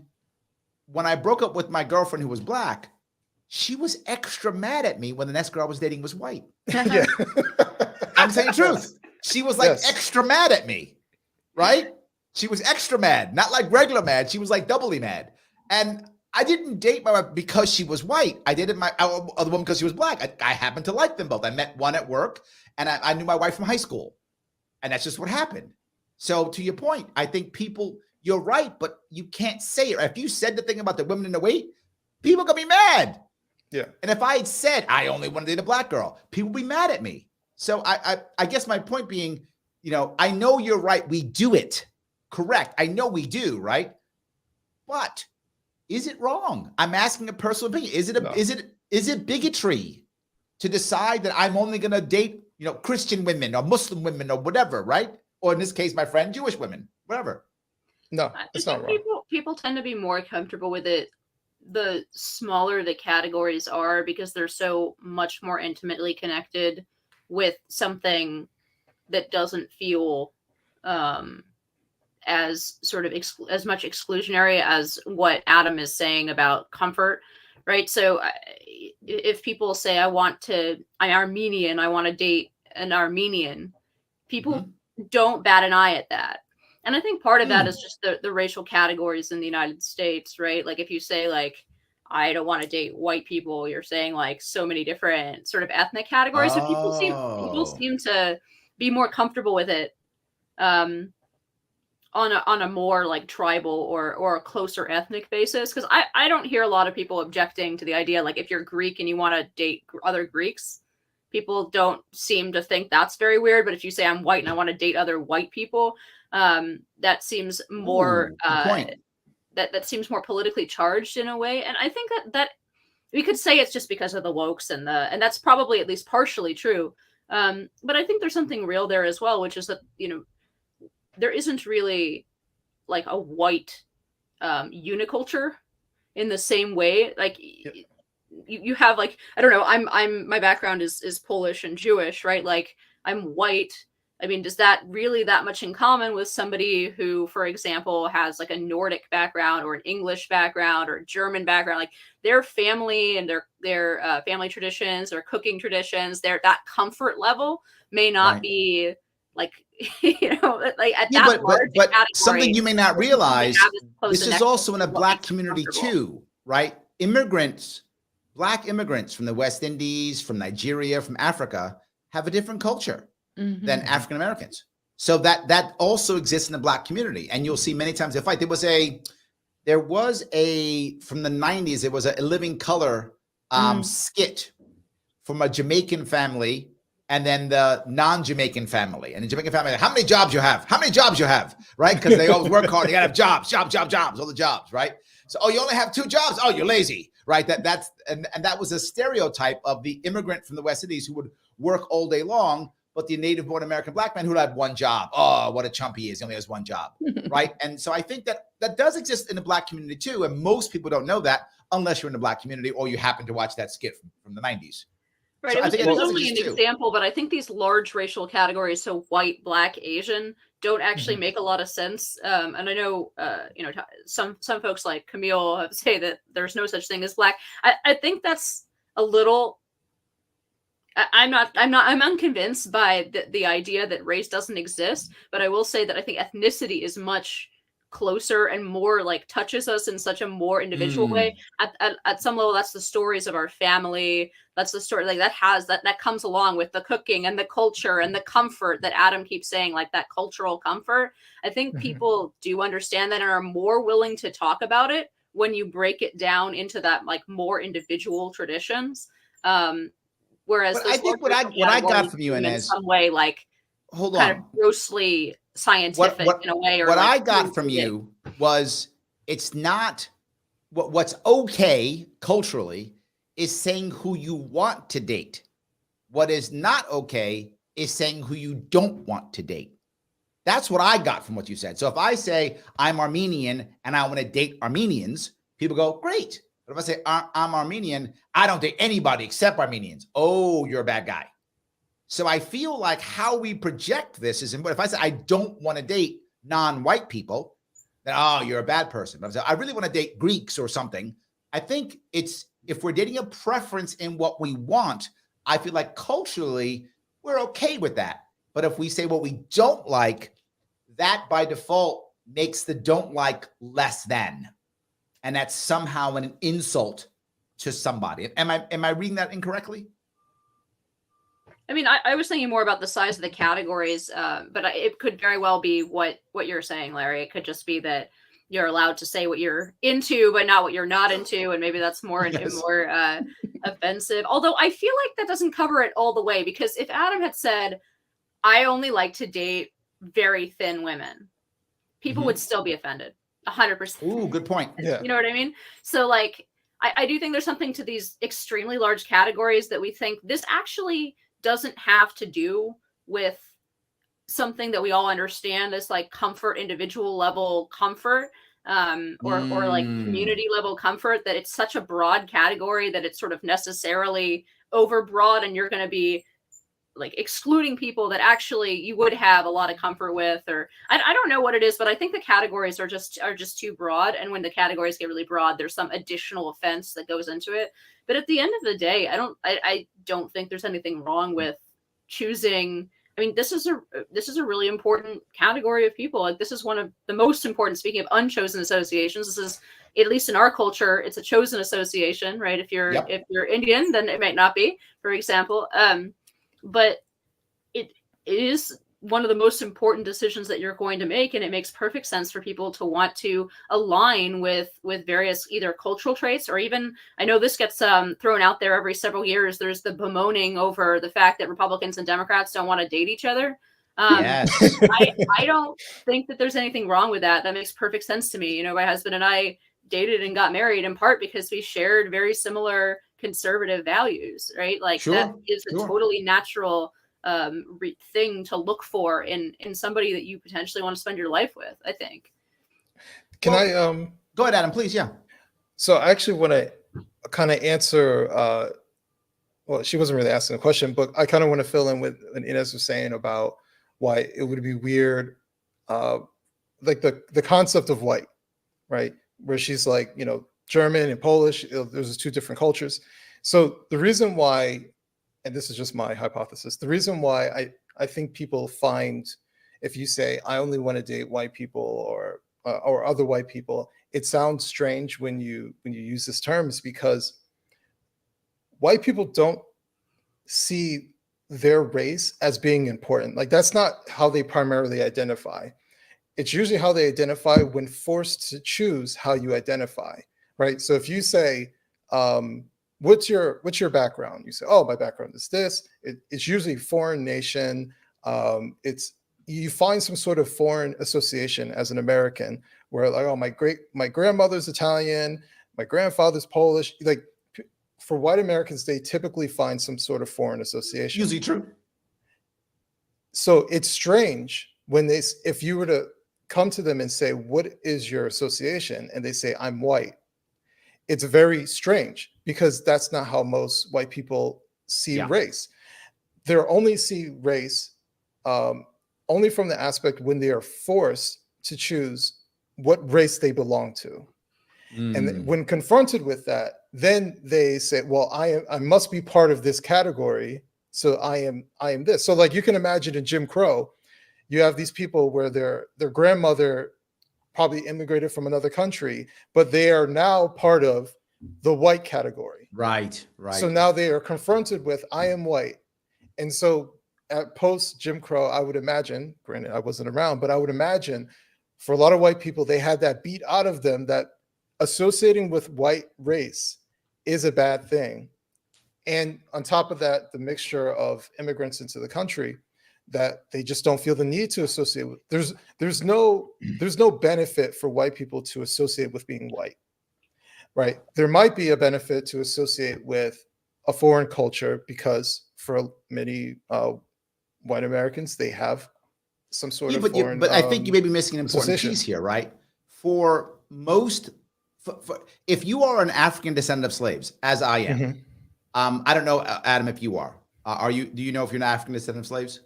when I broke up with my girlfriend who was black, she was extra mad at me when the next girl I was dating was white. Yeah. I'm saying the truth. She was like Yes. extra mad at me, right? She was extra mad, not like regular mad. She was like doubly mad. And I didn't date my wife because she was white. I dated my other woman because she was black. I happened to like them both. I met one at work, and I knew my wife from high school. And that's just what happened. So to your point, I think people, you're right, but you can't say it. If you said the thing about the women in the weight, people are going to be mad. Yeah. And if I had said, I only want to date a black girl, people would be mad at me. So I guess my point being, I know you're right. We do it. Correct. I know we do, right? But is it wrong? I'm asking a personal opinion. Is it bigotry to decide that I'm only going to date, Christian women or Muslim women or whatever, right? Or in this case, my friend, Jewish women, whatever. No, it's not wrong. People tend to be more comfortable with it the smaller the categories are, because they're so much more intimately connected with something that doesn't feel as sort of as much exclusionary as what Adam is saying about comfort, right? So if people say, I'm Armenian, I want to date an Armenian, people don't bat an eye at that. And I think part of that is just the racial categories in the United States, right? Like if you say like, I don't want to date white people, you're saying like so many different sort of ethnic categories. So people seem to be more comfortable with it on a more like tribal or a closer ethnic basis. Because I don't hear a lot of people objecting to the idea, like if you're Greek and you want to date other Greeks, people don't seem to think that's very weird. But if you say I'm white and I want to date other white people, that seems more that seems more politically charged in a way. And I think that we could say it's just because of the wokes and that's probably at least partially true. But I think there's something real there as well, which is that, there isn't really like a white uniculture in the same way. Like you have like, I don't know, my background is Polish and Jewish, right? Like I'm white. I mean, does that really that much in common with somebody who, for example, has like a Nordic background or an English background or a German background? Like their family and their family traditions or cooking traditions, that comfort level may not be like, like at that large but category, something you may not realize, this is also in a black community too, right? Black immigrants from the West Indies, from Nigeria, from Africa, have a different culture than African Americans. So that also exists in the black community. And you'll see many times they fight. There was a from the 90s, it was a Living Color skit from a Jamaican family and then the non-Jamaican family. And the Jamaican family, how many jobs you have? How many jobs you have? Right? Because they always work hard. They gotta have jobs, all the jobs, right? So, you only have 2 jobs? Oh, you're lazy, right? That's that was a stereotype of the immigrant from the West Indies who would work all day long, but the native-born American black man who had 1 job. Oh, what a chump he is. He only has 1 job, right? And so I think that does exist in the black community too. And most people don't know that unless you're in the black community or you happen to watch that skit from the 90s. Right. So it was only an example, but I think these large racial categories, so white, black, Asian, don't actually make a lot of sense. And I know, some folks like Camille say that there's no such thing as black. I think that's a little. I'm unconvinced by the idea that race doesn't exist, but I will say that I think ethnicity is much closer and more like touches us in such a more individual way. At some level, that's the stories of our family. That's the story like that comes along with the cooking and the culture and the comfort that Adam keeps saying, like that cultural comfort. I think people do understand that and are more willing to talk about it when you break it down into that like more individual traditions. Whereas I think what I got from you, Inez, in some way, like kind of grossly scientific in a way. Or what like I got from you was it's not what's okay culturally is saying who you want to date. What is not okay is saying who you don't want to date. That's what I got from what you said. So if I say I'm Armenian and I want to date Armenians, people go, great. But if I say I'm Armenian, I don't date anybody except Armenians. Oh, you're a bad guy. So I feel like how we project this is important. If I say I don't want to date non-white people, then, oh, you're a bad person. But if I say I really want to date Greeks or something, I think it's if we're dating a preference in what we want, I feel like culturally we're okay with that. But if we say what we don't like, that by default makes the don't like less than. And that's somehow an insult to somebody. Am I reading that incorrectly? I mean, I was thinking more about the size of the categories, but it could very well be what you're saying, Larry. It could just be that you're allowed to say what you're into, but not what you're not into, and maybe that's more offensive. Although I feel like that doesn't cover it all the way, because if Adam had said, "I only like to date very thin women," people would still be offended, 100%. Ooh, good point. Yeah. You know what I mean? So, like, I do think there's something to these extremely large categories that we think this actually doesn't have to do with something that we all understand as like comfort, individual level comfort, or like community level comfort, that it's such a broad category that it's sort of necessarily overbroad, and you're going to be like excluding people that actually you would have a lot of comfort with, or I don't know what it is, but I think the categories are just too broad. And when the categories get really broad, there's some additional offense that goes into it. But at the end of the day, I don't think there's anything wrong with choosing. I mean, this is a really important category of people. Like, this is one of the most important, speaking of unchosen associations, this is, at least in our culture, it's a chosen association, right? If you're Indian, then it might not be, for example. But it is one of the most important decisions that you're going to make, and it makes perfect sense for people to want to align with various either cultural traits, or even, I know this gets thrown out there every several years, there's the bemoaning over the fact that Republicans and Democrats don't want to date each other. Yes. I don't think that there's anything wrong with that. That makes perfect sense to me. You know, my husband and I dated and got married in part because we shared very similar conservative values, right? Like, that is a totally natural thing to look for in somebody that you potentially want to spend your life with, I think. Can I go ahead, Adam, please? Yeah. So I actually want to kind of answer, well, she wasn't really asking a question, but I kind of want to fill in with what Inez was saying about why it would be weird, like the concept of white, right? Where she's like, you know, German and Polish, there's two different cultures. So the reason why, and this is just my hypothesis, the reason why I think people find, if you say, I only want to date white people or other white people, it sounds strange when you use this term, is because white people don't see their race as being important. Like, that's not how they primarily identify. It's usually how they identify when forced to choose how you identify, right? So if you say, what's your background? You say, oh, my background is this. It's usually foreign nation. You find some sort of foreign association as an American, where like, oh, my grandmother's Italian, my grandfather's Polish. Like, for white Americans, they typically find some sort of foreign association. Usually true. So it's strange when if you were to come to them and say, what is your association? And they say, I'm white. It's very strange, because that's not how most white people see race. They only see race only from the aspect when they are forced to choose what race they belong to. And when confronted with that, then they say, well, I must be part of this category, so I am this. So like, you can imagine in Jim Crow, you have these people where their grandmother probably immigrated from another country, but they are now part of the white category. Right. So now they are confronted with, I am white. And so at post Jim Crow, I would imagine, granted I wasn't around, but I would imagine for a lot of white people, they had that beat out of them that associating with white race is a bad thing. And on top of that, the mixture of immigrants into the country that they just don't feel the need to associate with. There's no benefit for white people to associate with being white, right? There might be a benefit to associate with a foreign culture, because for many white Americans, they have some sort of foreign. But I think you may be missing an important piece here, right? For most, if you are an African descendant of slaves, as I am, I don't know, Adam, if you are. Do you know if you're an African descendant of slaves?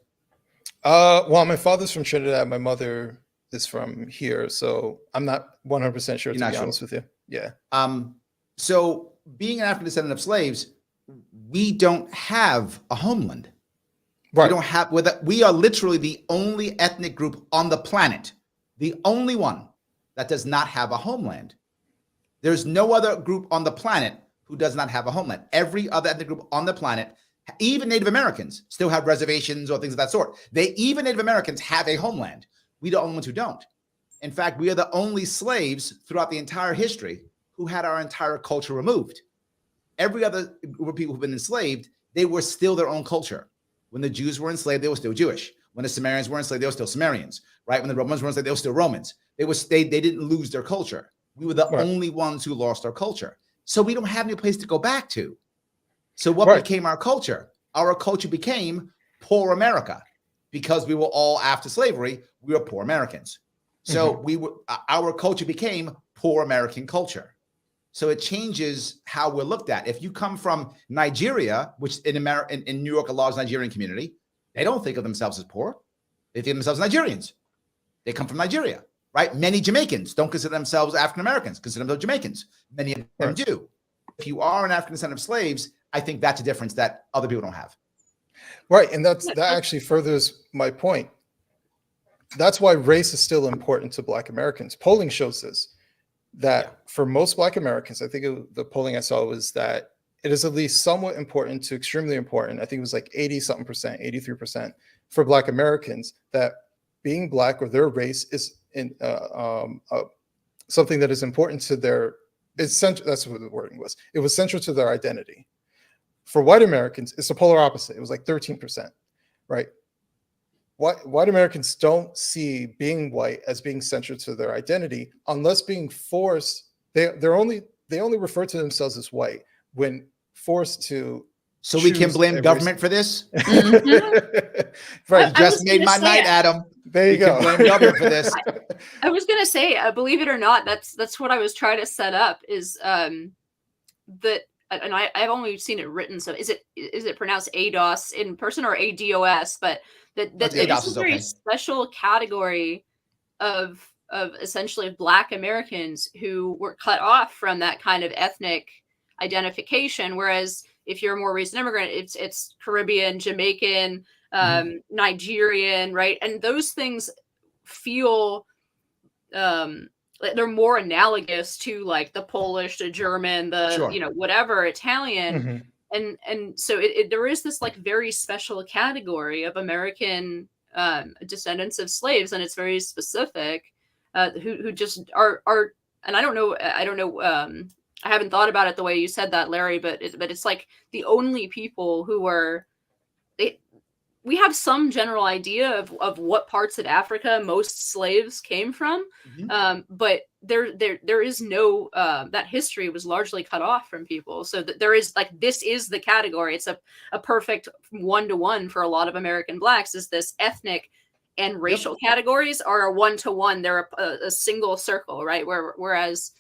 Well, my father's from Trinidad. My mother is from here, so I'm not 100% sure, to be honest with you. Yeah. So being an African descendant of slaves, we don't have a homeland. Right. We don't have, we are literally the only ethnic group on the planet, the only one that does not have a homeland. There's no other group on the planet who does not have a homeland. Every other ethnic group on the planet, even Native Americans, still have reservations or things of that sort. Even Native Americans have a homeland. We're the only ones who don't. In fact, we are the only slaves throughout the entire history who had our entire culture removed. Every other group of people who've been enslaved, they were still their own culture. When the Jews were enslaved, they were still Jewish. When the Sumerians were enslaved, they were still Sumerians, right? When the Romans were enslaved, they were still Romans. They didn't lose their culture. We were the only ones who lost our culture. So we don't have any place to go back to. So what became our culture? Our culture became poor America, because we were all after slavery. We were poor Americans. So our culture became poor American culture. So it changes how we're looked at. If you come from Nigeria, which in New York, a large Nigerian community, they don't think of themselves as poor. They think of themselves as Nigerians. They come from Nigeria, right? Many Jamaicans don't consider themselves African Americans, consider themselves Jamaicans. Many of them do. If you are an African descendant of slaves, I think that's a difference that other people don't have. Right. And that actually furthers my point. That's why race is still important to Black Americans. Polling shows this, that for most Black Americans, I think the polling I saw was that it is at least somewhat important to extremely important. I think it was like 80-something percent, 83% for Black Americans, that being Black or their race is something that is important to their, it's central, that's what the wording was. It was central to their identity. For white Americans, it's the polar opposite. It was like 13%, right? White Americans don't see being white as being central to their identity, unless being forced. They only refer to themselves as white when forced to. So we can blame government for this. Right, you just made my night, Adam. There you go. Can blame government for this. I was gonna say, believe it or not, that's what I was trying to set up. Is that. And I've only seen it written. So is it pronounced ADOS in person or ADOS? But that ADOS is a very special category of essentially Black Americans who were cut off from that kind of ethnic identification. Whereas if you're a more recent immigrant, it's Caribbean, Jamaican, Nigerian, right? And those things feel they're more analogous to like the Polish, the German, the whatever, Italian, and so there is this like very special category of American descendants of slaves, and it's very specific, who just are, and I don't know, I haven't thought about it the way you said that, Larry, but it's like the only people who were we have some general idea of what parts of Africa most slaves came from, but there is no that history was largely cut off from people. So that there is like, this is the category. It's a perfect 1-to-1 for a lot of American Blacks. Is this ethnic and racial categories are a 1-to-1? They're a single circle, right? Whereas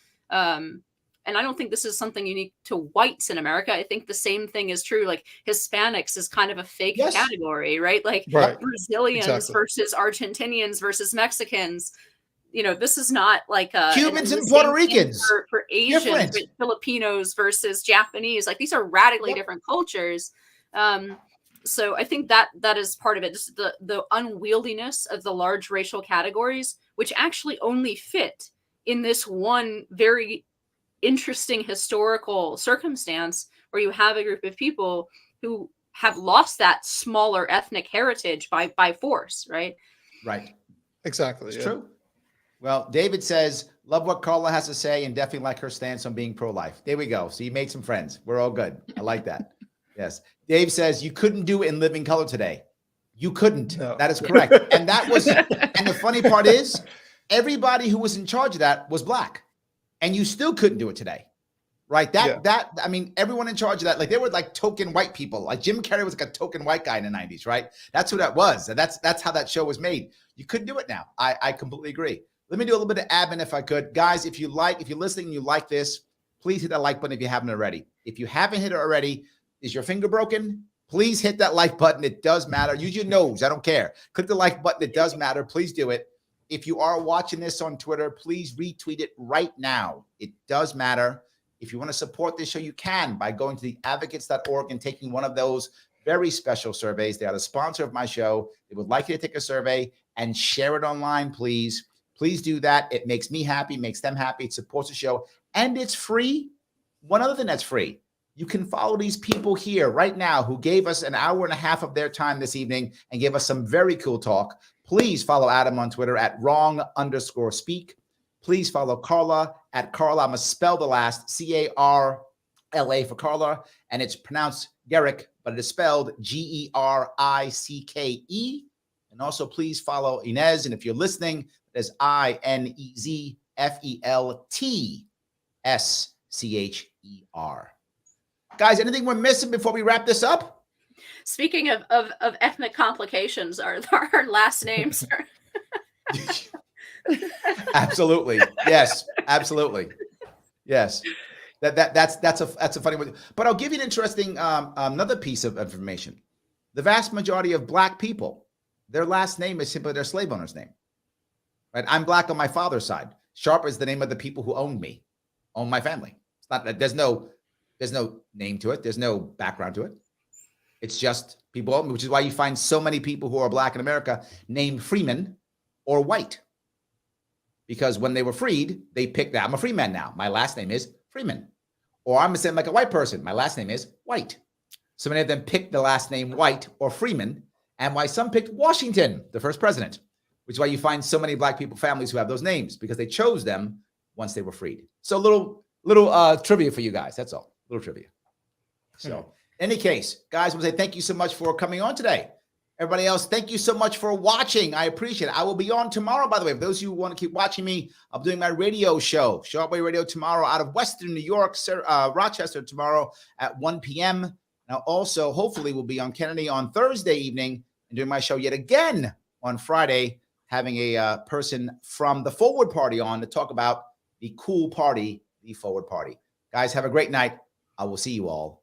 and I don't think this is something unique to whites in America. I think the same thing is true. Like Hispanics is kind of a fake category, right? Like Brazilians versus Argentinians versus Mexicans. You know, this is not like Cubans and Puerto Ricans for Asians, Filipinos versus Japanese. Like these are radically different cultures. So I think that is part of it. Just the unwieldiness of the large racial categories, which actually only fit in this one very interesting historical circumstance where you have a group of people who have lost that smaller ethnic heritage by force, right? Right. Exactly. It's true. Well, David says, love what Carla has to say and definitely like her stance on being pro-life. There we go. So you made some friends. We're all good. I like that. Yes. Dave says, you couldn't do it in living color today. You couldn't. No. That is correct. And that was, and the funny part is, everybody who was in charge of that was Black. And you still couldn't do it today, right? I mean, everyone in charge of that, like they were like token white people. Like Jim Carrey was like a token white guy in the 90s, right? That's who that was. And that's how that show was made. You couldn't do it now. I completely agree. Let me do a little bit of admin if I could. Guys, if you're listening and you like this, please hit that like button if you haven't already. If you haven't hit it already, is your finger broken? Please hit that like button. It does matter. Use your nose. I don't care. Click the like button. It does matter. Please do it. If you are watching this on Twitter, please retweet it right now. It does matter. If you want to support this show, you can by going to theadvocates.org and taking one of those very special surveys. They are the sponsor of my show. They would like you to take a survey and share it online, please. Please do that. It makes me happy, makes them happy. It supports the show, and it's free. One other thing that's free, you can follow these people here right now who gave us an hour and a half of their time this evening and gave us some very cool talk. Please follow Adam on Twitter at wrong_speak. Please follow Carla at Carla. I'm going to spell the last Carla for Carla, and it's pronounced Gericke, but it is spelled Gericke. And also please follow Inez, and if you're listening, there's INEZFELTSCHER. Guys, anything we're missing before we wrap this up? Speaking of ethnic complications, our last names are Absolutely. Yes, absolutely. Yes. That's a funny one. But I'll give you an interesting another piece of information. The vast majority of Black people, their last name is simply their slave owner's name. Right? I'm Black on my father's side. Sharp is the name of the people who owned me, owned my family. It's not, there's no name to it. There's no background to it. It's just people own me, which is why you find so many people who are Black in America named Freeman or White. Because when they were freed, they picked that. I'm a free man now. My last name is Freeman. Or I'm saying like a white person. My last name is White. So many of them picked the last name White or Freeman, and why some picked Washington, the first president, which is why you find so many Black people families who have those names, because they chose them once they were freed. So little trivia for you guys. That's all. Little trivia. So in any case, guys, I want to say thank you so much for coming on today. Everybody else, thank you so much for watching. I appreciate it. I will be on tomorrow, by the way. For those of you who want to keep watching me, I'm doing my radio show, Shortwave Radio, tomorrow out of Western New York, Rochester, tomorrow at 1 p.m. Now, also, hopefully, we'll be on Kennedy on Thursday evening and doing my show yet again on Friday, having a person from the Forward Party on to talk about the cool party, the Forward Party. Guys, have a great night. I will see you all